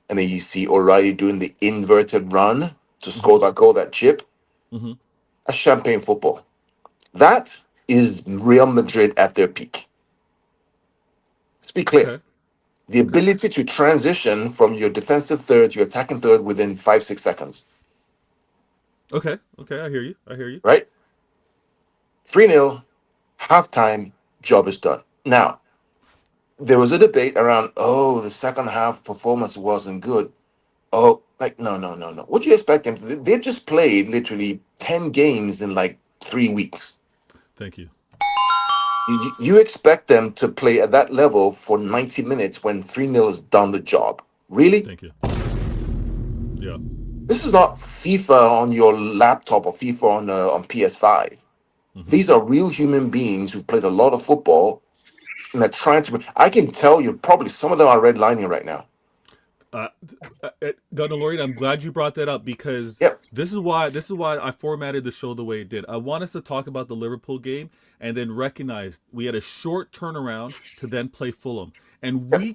and then you see O'Reilly doing the inverted run to Mm-hmm. score that goal, that chip. Mm-hmm. That's champagne football. That is Real Madrid at their peak. Let's be clear. Okay. The Okay. ability to transition from your defensive third to your attacking third within 5-6 seconds, Okay. Okay. I hear you. I hear you. right? 3-0, halftime, job is done. Now, there was a debate around, oh, the second half performance wasn't good. Oh, like, no, no, no, no. What do you expect them to do? They just played literally 10 games in like 3 weeks. Thank you. You expect them to play at that level for 90 minutes when 3-0 is done the job. Really? Thank you. Yeah. This is not FIFA on your laptop or FIFA on PS5. Hmm. These are real human beings who played a lot of football and are trying to. I can tell you, probably some of them are redlining right now. Uh, Gunnar, I'm glad you brought that up because Yep. this is why I formatted the show the way it did. I want us to talk about the Liverpool game and then recognize we had a short turnaround to then play Fulham, and Yep.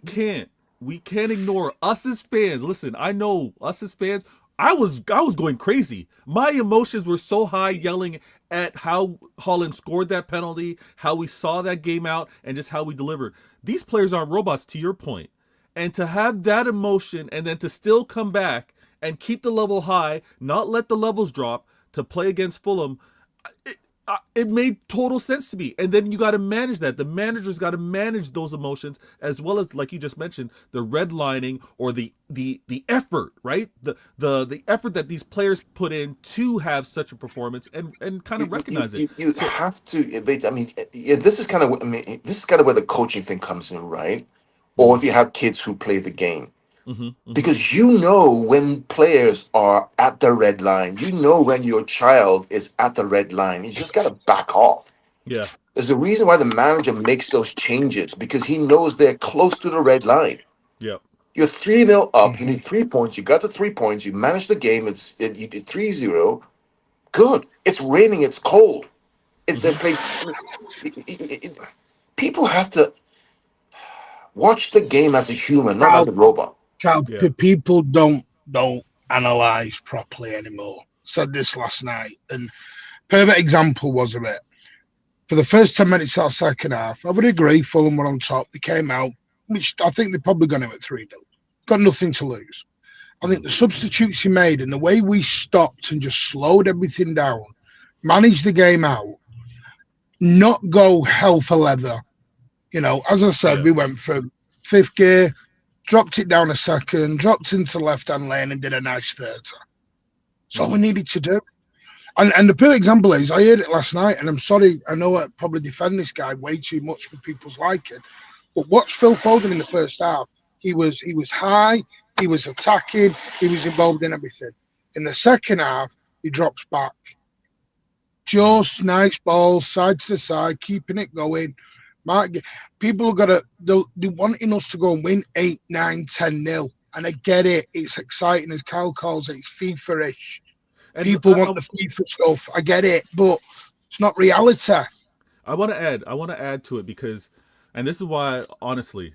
we can't ignore us as fans. Listen, I know us as fans. I was going crazy. My emotions were so high, yelling at how Holland scored that penalty, how we saw that game out, and just how we delivered. These players aren't robots, to your point. And to have that emotion and then to still come back and keep the level high, not let the levels drop to play against Fulham, it made total sense to me. And then you got to manage that. The manager's got to manage those emotions as well as, like you just mentioned, the redlining or the effort, right? The effort that these players put in to have such a performance and kind You, of you, recognize it. you, you So, have to. I mean, yeah, this is kind of. I mean, this is kind of where the coaching thing comes in, right? Or mm-hmm, if you have kids who play the game, mm-hmm, mm-hmm, because you know when players are at the red line, you know when your child is at the red line. You just got to back off. yeah, There's the reason why the manager makes those changes because he knows they're close to the red line. yeah, You're 3-0 up. You Mhm. need 3 points. You got the 3 points. You managed the game. It's 3-0. Good. It's raining. It's cold. It's a mm-hmm, play. People have to watch the game as a human, not as Cal, a robot. yeah, People don't analyze properly anymore. Said this last night, and perfect example was of it. For the first 10 minutes of the second half, I would agree. Fulham were on top. They came out, which I think they're probably going to at 3-0. Got nothing to lose. I think mm-hmm, the substitutes he made and the way we stopped and just slowed everything down, managed the game out, not go hell for leather. As I said, yeah, we went from fifth gear, dropped it down a second, dropped into the left hand lane, and did a nice third. That's all mm-hmm, we needed to do. And the perfect example is I heard it last night, and I'm sorry, I know I probably defend this guy way too much for people's liking. But watch Phil Foden in the first half. He was high, he was attacking, he was involved in everything. In the second half, he drops back. mm-hmm. Just nice balls, side to side, keeping it going. Mark, people have got to, they're wanting us to go and win 8, 9, 10-0. And I get it. It's exciting, as Kyle calls it. It's FIFA-ish. And People want the FIFA stuff. I get it, but it's not reality. I want to add to it because, and this is why, honestly,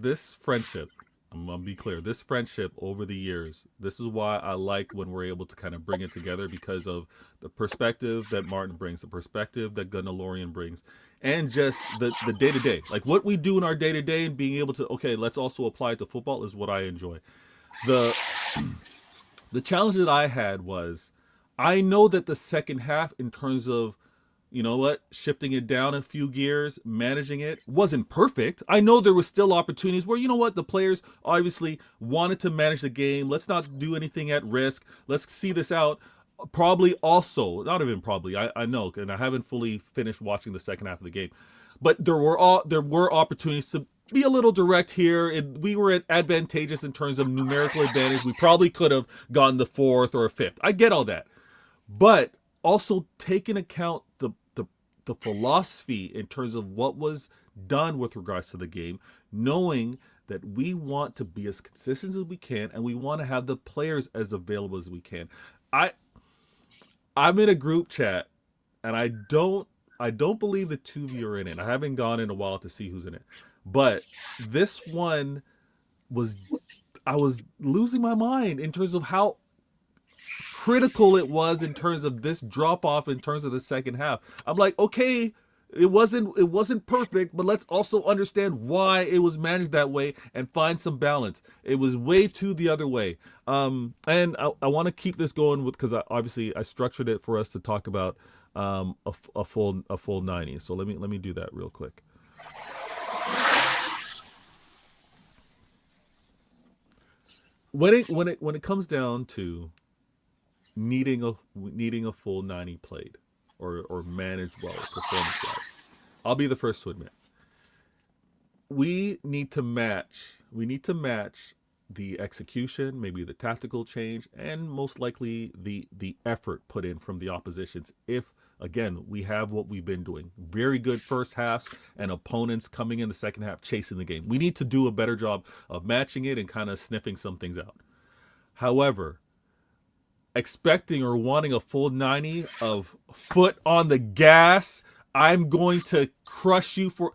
this friendship. I'm gonna be clear. This friendship over the years. This is why I like when we're able to kind of bring it together because of the perspective that Martin brings, the perspective that Gunnalorian brings, and just the day to day, like what we do in our day to day, and being able to let's also apply it to football is what I enjoy. The the challenge that I had was I know that the second half, in terms of, shifting it down a few gears, managing it, wasn't perfect. I know there was still opportunities where, the players obviously wanted to manage the game. Let's not do anything at risk. Let's see this out. Probably also, not even probably, I know, and I haven't fully finished watching the second half of the game, but there were opportunities to be a little direct here. We were advantageous in terms of numerical advantage. We probably could have gotten the fourth or a fifth. I get all that, but also take into account the philosophy in terms of what was done with regards to the game, knowing that we want to be as consistent as we can and we want to have the players as available as we can. I I'm in a group chat and I don't believe the two of you are in it. I haven't gone in a while to see who's in it. But this one was I was losing my mind in terms of how critical it was in terms of this drop off in terms of the second half. I'm like, okay, it wasn't perfect, but let's also understand why it was managed that way and find some balance. It was way too the other way. And I want to keep this going with because obviously I structured it for us to talk about a full 90. So let me do that real quick. When it comes down to needing a full 90 played or managed well performance wise, I'll be the first to admit we need to match. We need to match the execution, maybe the tactical change, and most likely the effort put in from the oppositions. If again we have what we've been doing, very good first halves, and opponents coming in the second half chasing the game, we need to do a better job of matching it and kind of sniffing some things out. However, expecting or wanting a full 90 of foot on the gas, I'm going to crush you for.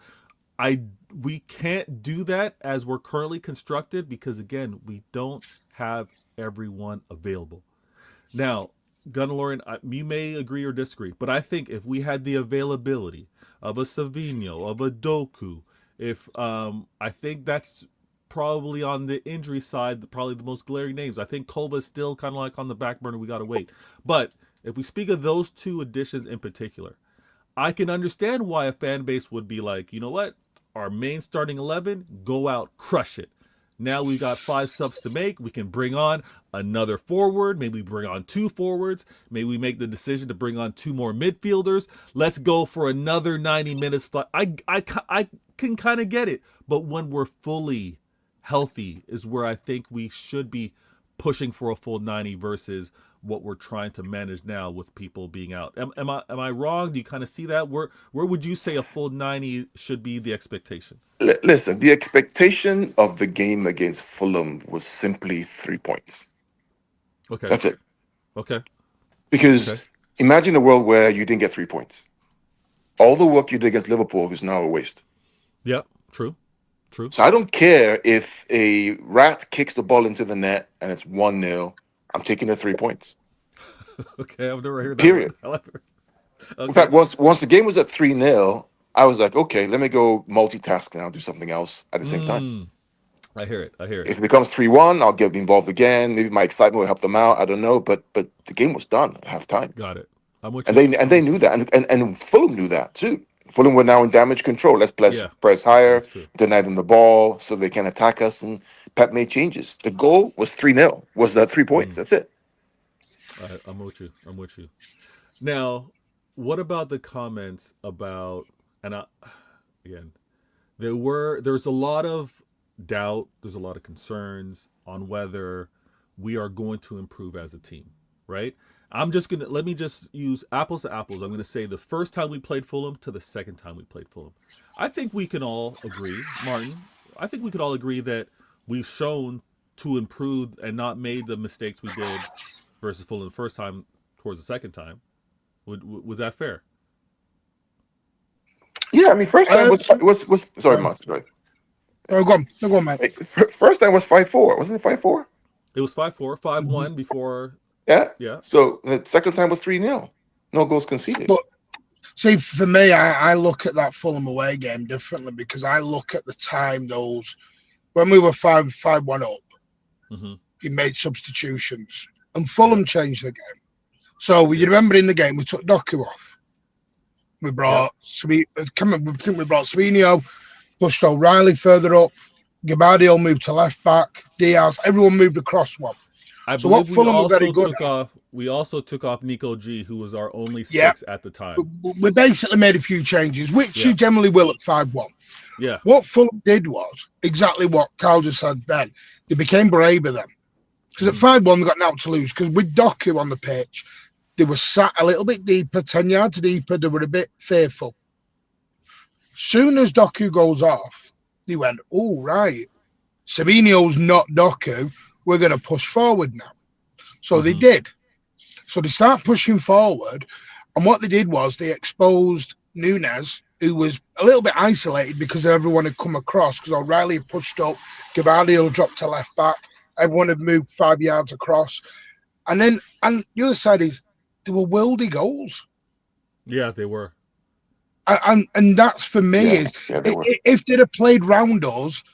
We can't do that as we're currently constructed because again we don't have everyone available. Now, Gunlorian, you may agree or disagree, but I think if we had the availability of a Savinho, of a Doku, if I think that's probably on the injury side, probably the most glaring names. I think Kolva's still kind of like on the back burner. We got to wait. But if we speak of those two additions in particular, I can understand why a fan base would be like, you know what? Our main starting 11, go out, crush it. Now we've got 5 subs to make. We can bring on another forward. Maybe bring on 2 forwards. Maybe we make the decision to bring on 2 more midfielders. Let's go for another 90 minutes. I can kind of get it. But when we're fully healthy is where I think we should be pushing for a full 90 versus what we're trying to manage now with people being out. Am I wrong? Do you kind of see that? Where would you say a full 90 should be the expectation? Listen, the expectation of the game against Fulham was simply 3 points. Okay. That's it. Okay. Because imagine a world where you didn't get 3 points. All the work you did against Liverpool is now a waste. Yeah, true. So I don't care if a rat kicks the ball into the net and it's 1-0. I'm taking the 3 points. Okay, I've never heard that. Period. Okay. In fact, once the game was at 3-0, I was like, okay, let me go multitask now, do something else at the same time. I hear it. If it becomes 3-1, I'll get involved again. Maybe my excitement will help them out. I don't know, but the game was done at halftime. Got it. I'm with and you. They knew that, and Fulham knew that too. Fulham were now in damage control. Let's press higher, deny them the ball so they can attack us. And Pep made changes. The goal was 3-0. Was 3 points. That's it. I'm with you. Now, what about the comments about, and again, there's a lot of doubt, there's a lot of concerns on whether we are going to improve as a team, right? Let me just use apples to apples. I'm going to say the first time we played Fulham to the second time we played Fulham. I think we can all agree, Martin, I think we could all agree that we've shown to improve and not made the mistakes we did versus Fulham the first time towards the second time. Was that fair? Yeah, I mean, first time was sorry, Martin. Right. Go on, mate. First time was 5-4, wasn't it 5-4? It was 5-4, 5-1 before. Yeah. So the second time was 3-0. No goals conceded. But see, for me, I look at that Fulham away game differently because I look at the time when we were 5-1 up, he made substitutions and Fulham changed the game. So you remember in the game we took Doku off. We brought we brought Savinho, pushed O'Reilly further up. Gabardio moved to left back. Diaz, everyone moved across one. I believe we also took off Nico G, who was our only 6 at the time. We basically made a few changes, which you generally will at 5-1. Yeah. What Fulham did was exactly what Carl just said then. They became braver then. Because at 5-1, they got now to lose. Because with Doku on the pitch, they were sat a little bit deeper, 10 yards deeper. They were a bit fearful. Soon as Doku goes off, they went, oh, right. Savinho's not Doku. We're going to push forward now. So they did. So they start pushing forward. And what they did was they exposed Nunes, who was a little bit isolated because everyone had come across, because O'Reilly had pushed up, Gavardio dropped to left back, everyone had moved 5 yards across. And the other side is there were worldy goals. Yeah, they were. And that's for me if they'd have played round us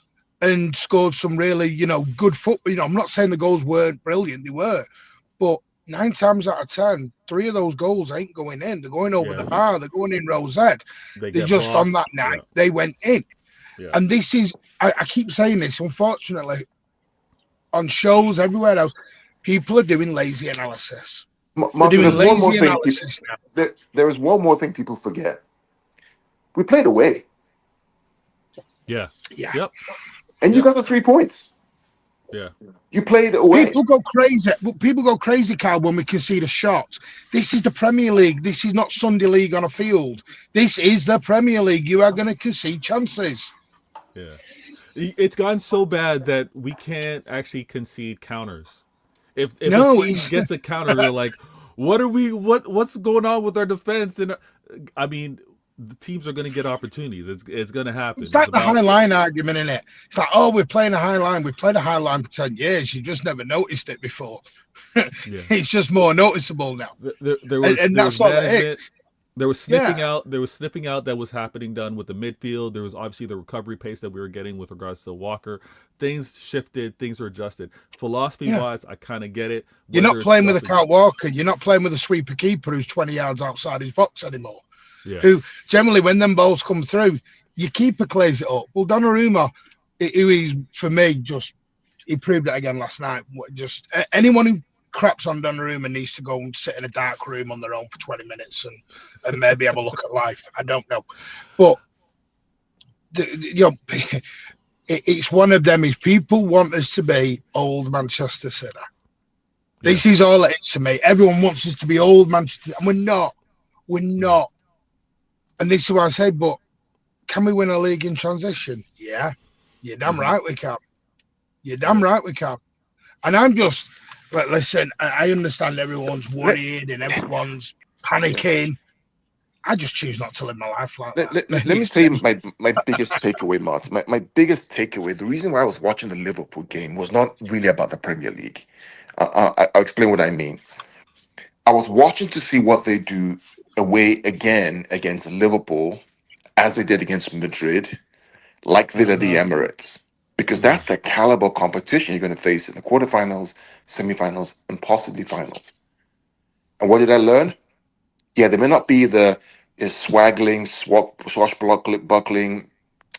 and scored some really, good football. I'm not saying the goals weren't brilliant, they were, but 9 times out of 10, 3 of those goals ain't going in. They're going over the bar. They're going in row Z. They're just blocked. On that night. They went in. Yeah. And this is, I keep saying this, unfortunately, on shows everywhere else, people are doing lazy analysis. Martin, there is one more thing people forget. We played away. Yeah. Yeah. Yep. And you got the 3 points. Yeah. You played away. People go crazy. People go crazy, Carl, when we concede a shot. This is the Premier League. This is not Sunday League on a field. This is the Premier League. You are going to concede chances. Yeah. It's gotten so bad that we can't actually concede counters. If a No, team it's gets a counter, they're like, what's going on with our defense? And I mean, the teams are going to get opportunities. It's going to happen. it's It's like the high about line argument, isn't it? It's like, oh, we're playing a high line. We've played a high line for 10 years. You just never noticed it before. yeah. It's just more noticeable now. There And was that's all it management. is. There was Yeah. sniffing out. There was sniffing out that was happening done with the midfield. There was obviously the recovery pace that we were getting with regards to Walker. Things shifted. Things were adjusted. Philosophy Yeah. wise, I kind of get it. You're Whether not it's playing with a dropping- Kyle Walker. You're not playing with a sweeper keeper who's 20 yards outside his box anymore. Yeah. Who generally, when them balls come through, your keeper clears it up. Well, Donnarumma, who is for me, just he proved it again last night. Just anyone who craps on Donnarumma needs to go and sit in a dark room on their own for 20 minutes and maybe have a look at life. I don't know, but you know, it's one of them. Is people want us to be old Manchester City. This is all it is to me. Everyone wants us to be old Manchester, and we're not. We're not. And this is what I say, but can we win a league in transition? Yeah. You're damn right we can. You're damn right we can. And I'm just, like, listen, I understand everyone's worried and everyone's panicking. I just choose not to live my life like that. Let me tell you my biggest takeaway, Martin. My biggest takeaway, the reason why I was watching the Liverpool game was not really about the Premier League. I'll explain what I mean. I was watching to see what they do away again against Liverpool, as they did against Madrid, like they did at the Emirates, because that's the caliber competition you're going to face in the quarterfinals, semifinals, and possibly finals. And what did I learn? Yeah, they may not be the swaggling, swashbuckling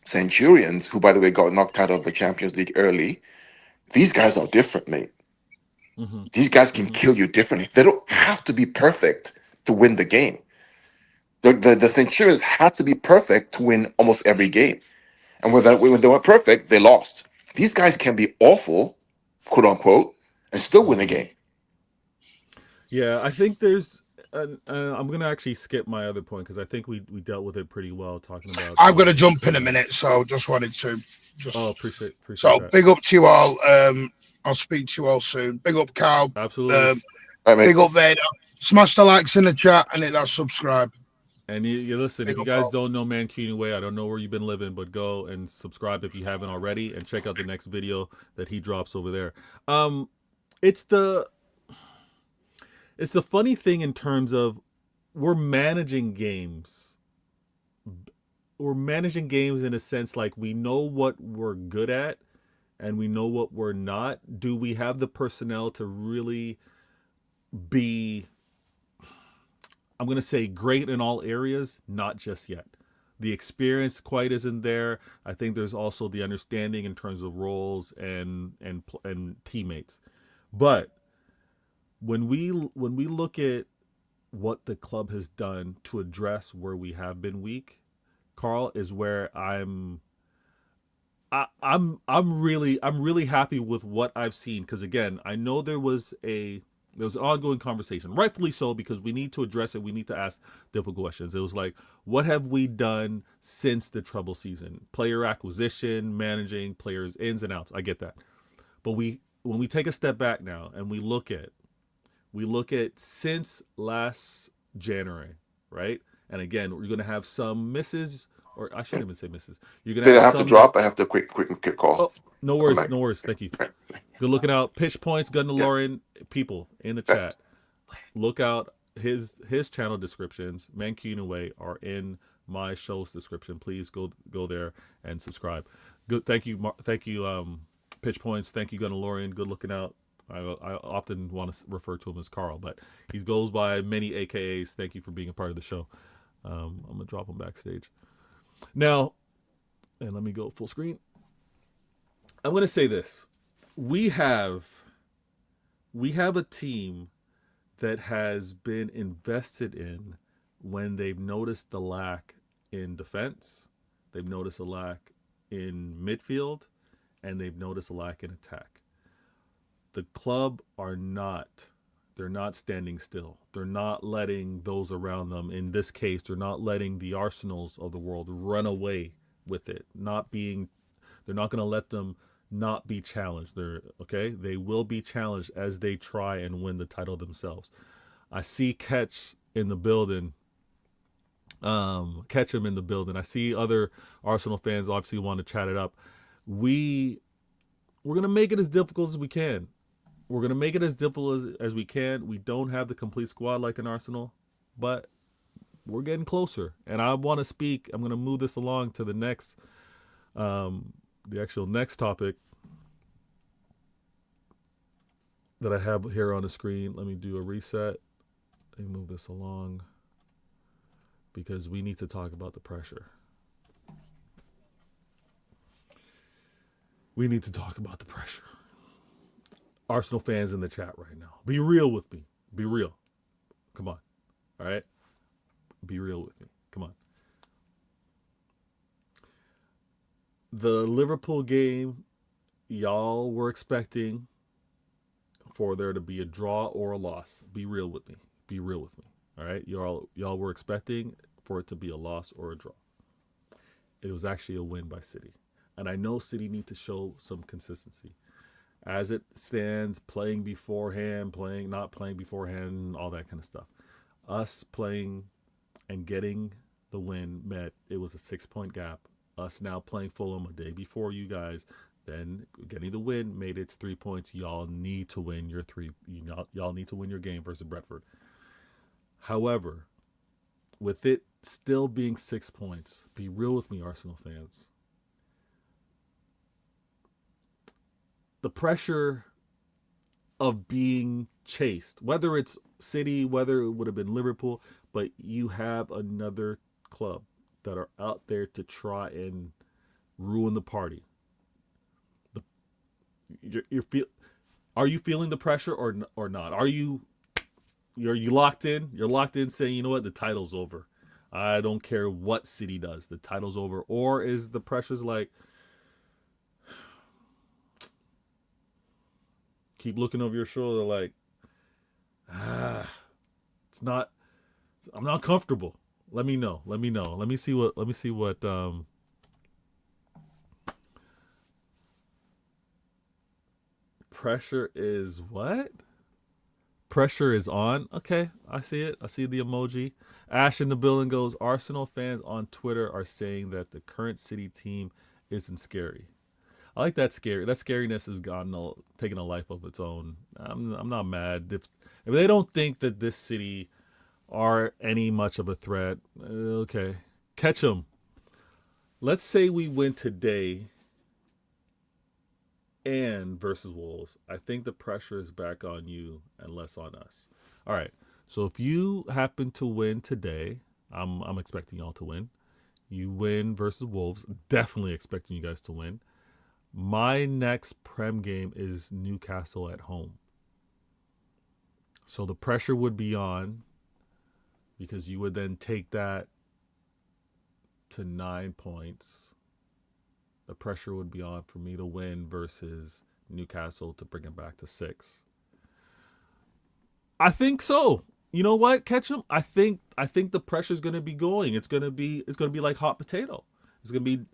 Centurions, who, by the way, got knocked out of the Champions League early. These guys are different, mate. Mm-hmm. These guys can kill you differently. They don't have to be perfect to win the game. The Centurions had to be perfect to win almost every game. And when they weren't perfect, they lost. These guys can be awful, quote unquote, and still win a game. Yeah, I think there's. I'm gonna actually skip my other point because I think we dealt with it pretty well talking about. I've got to jump in a minute, so just wanted to just. Oh, appreciate So that. big up to you all. I'll speak to you all soon. Big up, Carl. Absolutely. Big up, Vader. Smash the likes in the chat and hit that subscribe. And you listen, Big if you up, guys Carl. don't know Mancunian Way, I don't know where you've been living, but go and subscribe if you haven't already, and check out the next video that he drops over there. It's the funny thing in terms of we're managing games. We're managing games in a sense like we know what we're good at and we know what we're not. Do we have the personnel to really be, I'm going to say, great in all areas? Not just yet. The experience quite isn't there. I think there's also the understanding in terms of roles and teammates. But when we look at what the club has done to address where we have been weak, Carl, is where I'm really happy with what I've seen, because again, I know there was an ongoing conversation, rightfully so, because we need to address it. We need to ask difficult questions. It was like, what have we done since the trouble season? Player acquisition, managing players ins and outs. I get that, but when we take a step back now and we look at since last January, right? And again, we're going to have some misses, or I shouldn't even say misses. You're going Did I have have some to drop? I have to quick call. Oh, no worries. Thank you. Good looking out. Pitch Points, Gundelorian, people in the chat. Look out. His channel descriptions, Mancunian Way, are in my show's description. Please go there and subscribe. Good. Thank you. Pitch Points. Thank you, Gundelorian. Good looking out. I often want to refer to him as Carl, but he goes by many AKAs. Thank you for being a part of the show. I'm gonna drop him backstage now, and let me go full screen. I'm gonna say this: we have a team that has been invested in when they've noticed the lack in defense. They've noticed a lack in midfield, and they've noticed a lack in attack. The club they're not standing still. They're not letting those around them, in this case, they're not letting the Arsenals of the world run away with it. They're not going to let them not be challenged. They will be challenged as they try and win the title themselves. I see Ketch in the building. Ketchum in the building. I see other Arsenal fans obviously want to chat it up. We're going to make it as difficult as we can. We're going to make it as difficult as we can. We don't have the complete squad like an Arsenal, but we're getting closer. And I want to speak. I'm going to move this along to the next, the actual next topic that I have here on the screen. Let me do a reset and move this along because we need to talk about the pressure. We need to talk about the pressure. Arsenal fans in the chat right now, be real with me. Be real. Come on. All right? Be real with me. Come on. The Liverpool game, y'all were expecting for there to be a draw or a loss. Be real with me. Be real with me. All right? Y'all were expecting for it to be a loss or a draw. It was actually a win by City. And I know City need to show some consistency. As it stands, playing beforehand, not playing beforehand, all that kind of stuff. Us playing and getting the win meant it was a 6-point gap. Us now playing Fulham a day before you guys, then getting the win made it 3 points. Y'all need to win your y'all need to win your game versus Brentford. However, with it still being 6 points, be real with me, Arsenal fans. The pressure of being chased, whether it's City, whether it would have been Liverpool, but you have another club that are out there to try and ruin the party. Are you feeling the pressure or not? Are you locked in? You're locked in saying, you know what, the title's over. I don't care what City does. The title's over. Or is the pressure's like, keep looking over your shoulder like, it's not, I'm not comfortable. Let me know. Let me see what pressure is what? Pressure is on. Okay, I see it. I see the emoji. Ash in the building goes, Arsenal fans on Twitter are saying that the current City team isn't scary. I like that scary. That scariness has taken a life of its own. I'm not mad if they don't think that this City are any much of a threat. Okay, catch them. Let's say we win today and versus Wolves. I think the pressure is back on you and less on us. All right. So if you happen to win today, I'm expecting y'all to win. You win versus Wolves. Definitely expecting you guys to win. My next Prem game is Newcastle at home. So the pressure would be on because you would then take that to 9 points. The pressure would be on for me to win versus Newcastle to bring it back to 6. I think so. You know what, Ketchum? I think the pressure's going to be going. It's going to be like hot potato. It's going to be,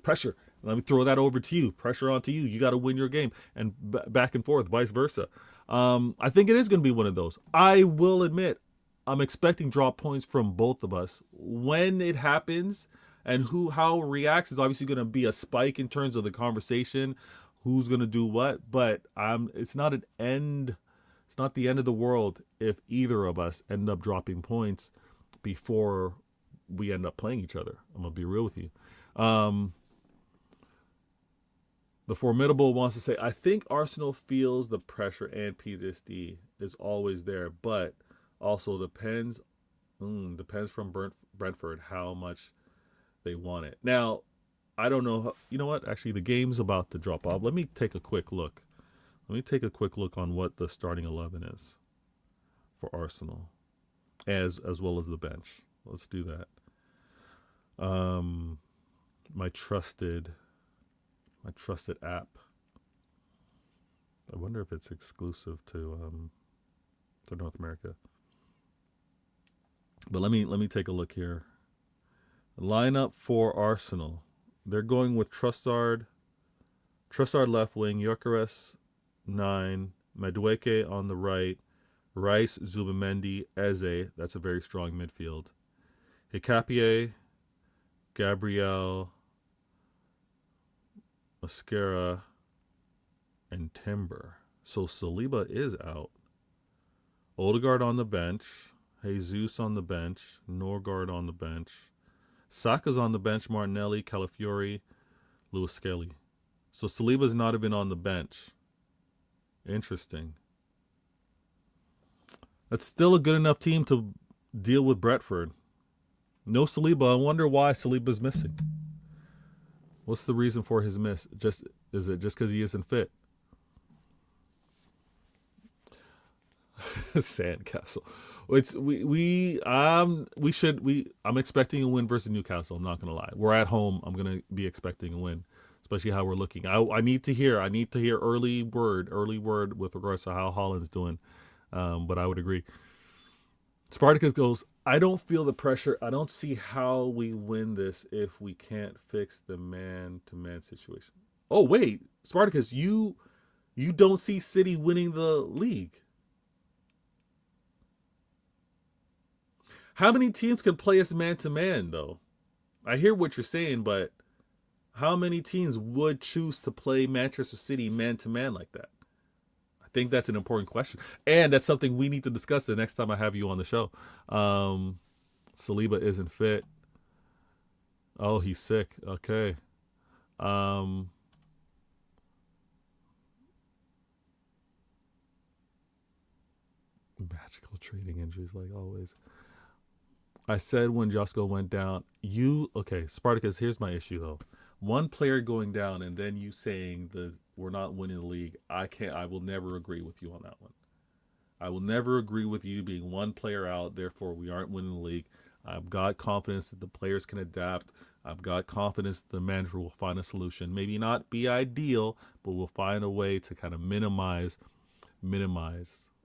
pressure. Let me throw that over to you. Pressure onto you. You got to win your game, and back and forth, vice versa. I think it is going to be one of those. I will admit, I'm expecting drop points from both of us. When it happens, and how it reacts is obviously going to be a spike in terms of the conversation. Who's going to do what? But it's not an end. It's not the end of the world if either of us end up dropping points before we end up playing each other. I'm going to be real with you. The Formidable wants to say, I think Arsenal feels the pressure and PTSD is always there, but also depends from Brentford how much they want it. Now, I don't know. You know what? Actually, the game's about to drop off. Let me take a quick look. Let me take a quick look on what the starting 11 is for Arsenal, as well as the bench. Let's do that. my trusted app. I wonder if it's exclusive to North America. But let me take a look here. Lineup for Arsenal. They're going with Trossard left wing, Gyökeres 9, Madueke on the right, Rice, Zubimendi, Eze. That's a very strong midfield. Hikapié, Gabriel, Mascara, and Timber. So Saliba is out. Odegaard on the bench. Jesus on the bench. Norgard on the bench. Saka's on the bench. Martinelli, Calafiori, Lewis Skelly. So Saliba's not even on the bench. Interesting. That's still a good enough team to deal with Brentford. No Saliba. I wonder why Saliba's missing. What's the reason for his miss? Is it just because he isn't fit? Sandcastle. I'm expecting a win versus Newcastle. I'm not gonna lie. We're at home. I'm gonna be expecting a win, especially how we're looking. I need to hear early word with regards to how Holland's doing. But I would agree. Spartacus goes, I don't feel the pressure. I don't see how we win this if we can't fix the man-to-man situation. Oh, wait. Spartacus, you don't see City winning the league. How many teams can play us man-to-man, though? I hear what you're saying, but how many teams would choose to play Manchester City man-to-man like that? I think that's an important question. And that's something we need to discuss the next time I have you on the show. Saliba isn't fit. Oh, he's sick. Okay. Magical trading injuries, like always. I said when Josko went down, okay, Spartacus, here's my issue, though. One player going down and then you saying we're not winning the league, I will never agree with you on that one. I will never agree with you being one player out, therefore we aren't winning the league. I've got confidence that the players can adapt. I've got confidence that the manager will find a solution. Maybe not be ideal, but we'll find a way to kind of minimize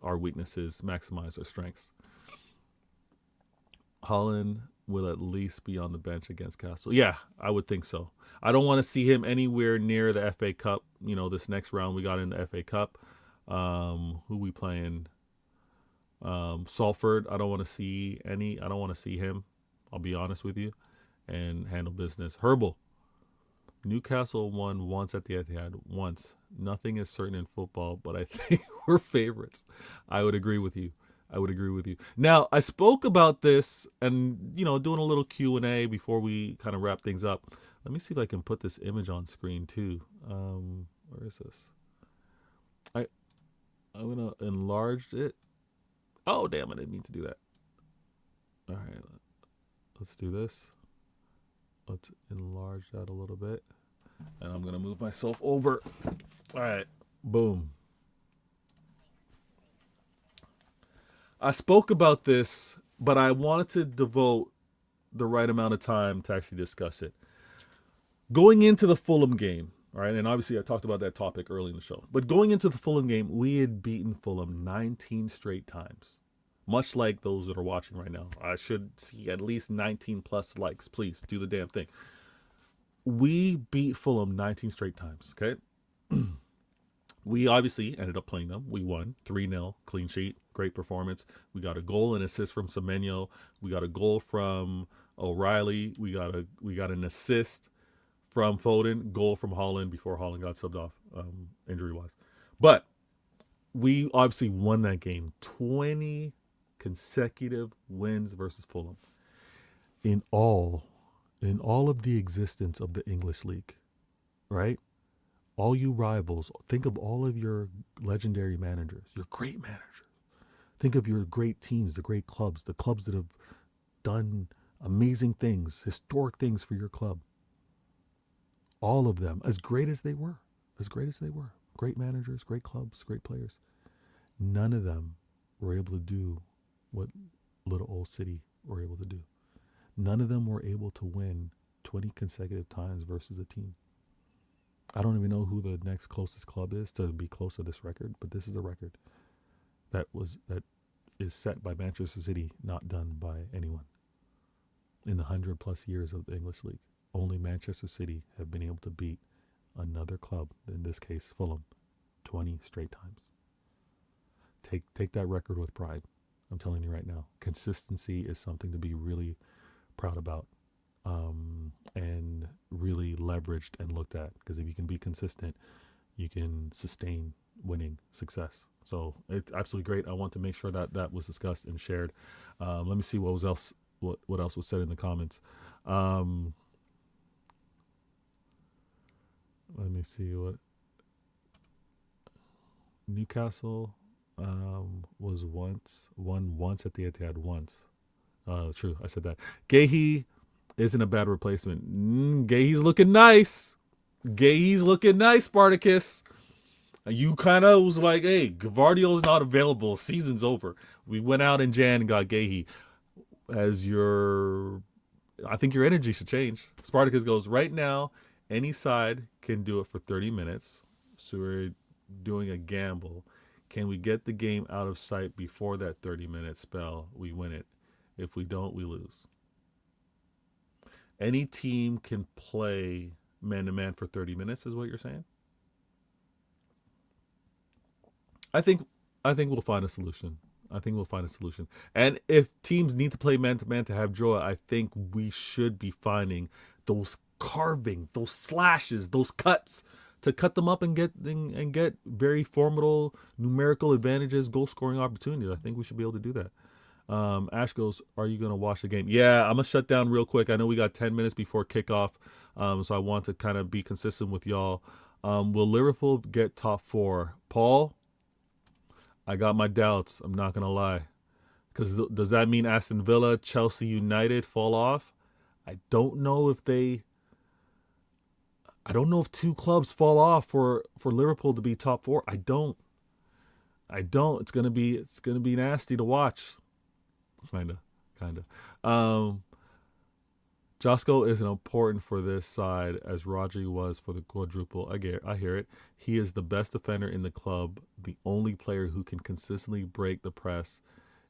our weaknesses, maximize our strengths. Holland will at least be on the bench against Castle. Yeah, I would think so. I don't want to see him anywhere near the FA Cup. This next round we got in the FA Cup. Who we playing? Salford. I don't want to see him. I'll be honest with you, and handle business. Herbal. Newcastle won once at the Etihad. Once. Nothing is certain in football, but I think we're favorites. I would agree with you. Now, I spoke about this and, doing a little Q&A before we kind of wrap things up. Let me see if I can put this image on screen too. Where is this? I'm going to enlarge it. Oh, damn, I didn't mean to do that. All right, let's do this. Let's enlarge that a little bit. And I'm going to move myself over. All right, boom. I spoke about this, but I wanted to devote the right amount of time to actually discuss it. Going into the Fulham game, all right, and obviously I talked about that topic early in the show, but going into the Fulham game, we had beaten Fulham 19 straight times, much like those that are watching right now. I should see at least 19 plus likes. Please do the damn thing. We beat Fulham 19 straight times, okay? We obviously ended up playing them. We won 3-0, clean sheet, great performance. We got a goal and assist from Semenyo. We got a goal from O'Reilly. We got an assist from Foden, goal from Holland before Holland got subbed off injury-wise. But we obviously won that game. 20 consecutive wins versus Fulham. In all of the existence of the English league, right? All you rivals, think of all of your legendary managers, your great managers. Think of your great teams, the great clubs, the clubs that have done amazing things, historic things for your club. All of them, as great as they were. Great managers, great clubs, great players. None of them were able to do what little old City were able to do. None of them were able to win 20 consecutive times versus a team. I don't even know who the next closest club is to be close to this record, but this is a record that is set by Manchester City, not done by anyone. In the 100+ years of the English League, only Manchester City have been able to beat another club, in this case Fulham, 20 straight times. Take that record with pride. I'm telling you right now, consistency is something to be really proud about, and really leveraged and looked at. Because if you can be consistent, you can sustain winning success. So it's absolutely great. I want to make sure that that was discussed and shared. Let me see what else was said in the comments. Let me see what Newcastle was won once at the Etihad once. True, I said that. Gahey isn't a bad replacement. Gahey's looking nice. Gahey's looking nice, Spartacus. You kind of was like, hey, Gvardiol's not available. Season's over. We went out in Jan and got Gahey. I think your energy should change. Spartacus goes, right now, any side can do it for 30 minutes. So we're doing a gamble. Can we get the game out of sight before that 30-minute spell? We win it. If we don't, we lose. Any team can play man-to-man for 30 minutes, is what you're saying? I think we'll find a solution. And if teams need to play man-to-man to have joy, I think we should be finding those carving, those slashes, those cuts to cut them up and get very formidable numerical advantages, goal-scoring opportunities. I think we should be able to do that. Ash goes, are you going to watch the game? Yeah, I'm going to shut down real quick. I know we got 10 minutes before kickoff, so I want to kind of be consistent with y'all. Will Liverpool get top 4? Paul, I got my doubts. I'm not going to lie. Because does that mean Aston Villa, Chelsea, United fall off? I don't know if 2 clubs fall off for Liverpool to be top 4. I don't. It's gonna be nasty to watch. Kinda. Josko isn't important for this side as Rodri was for the quadruple. I hear it. He is the best defender in the club, the only player who can consistently break the press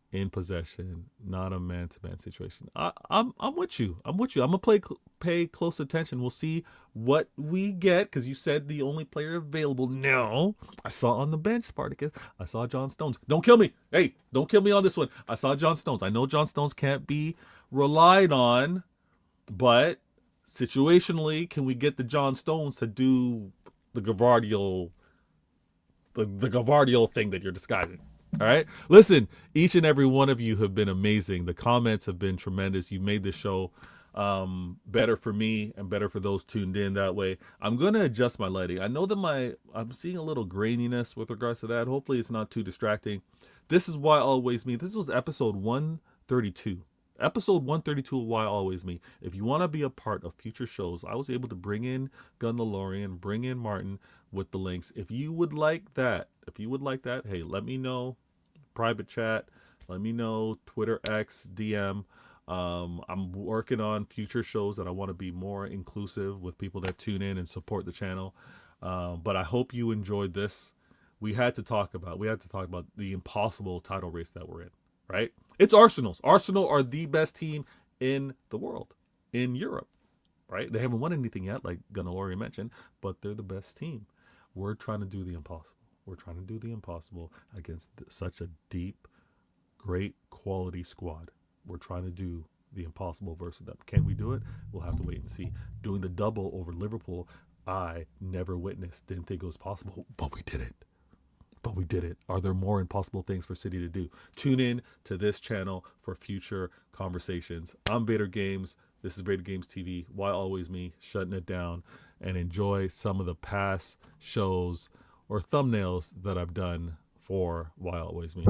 in possession, not a man-to-man situation. I'm with you. I'm gonna pay close attention. We'll see what we get, because you said the only player available. No, I saw on the bench, Spartacus. I saw John Stones. Don't kill me. Hey, don't kill me on this one. I saw John Stones. I know John Stones can't be relied on, but situationally, can we get the John Stones to do the Gvardiol, the Gvardiol thing that you're disguising? All right. Listen, each and every one of you have been amazing. The comments have been tremendous. You made this show better for me and better for those tuned in that way. I'm going to adjust my lighting. I know that I'm seeing a little graininess with regards to that. Hopefully it's not too distracting. This is Why Always Me. This was episode 132. Episode 132 of Why Always Me. If you want to be a part of future shows, I was able to bring in Gundelorian, bring in Martin with the links. If you would like that, hey, let me know. Private chat. Let me know. Twitter, X, DM. I'm working on future shows that I want to be more inclusive with people that tune in and support the channel. But I hope you enjoyed this. We had to talk about the impossible title race that we're in, right? It's Arsenal's. Arsenal are the best team in the world, in Europe, right? They haven't won anything yet, like Gunnar mentioned, but they're the best team. We're trying to do the impossible. We're trying to do the impossible against such a deep, great quality squad. We're trying to do the impossible versus them. Can we do it? We'll have to wait and see. Doing the double over Liverpool, I never witnessed, didn't think it was possible, but we did it. Are there more impossible things for City to do? Tune in to this channel for future conversations. I'm Vader Games. This is Vader Games TV. Why Always Me? Shutting it down. And enjoy some of the past shows or thumbnails that I've done for Why Always Me.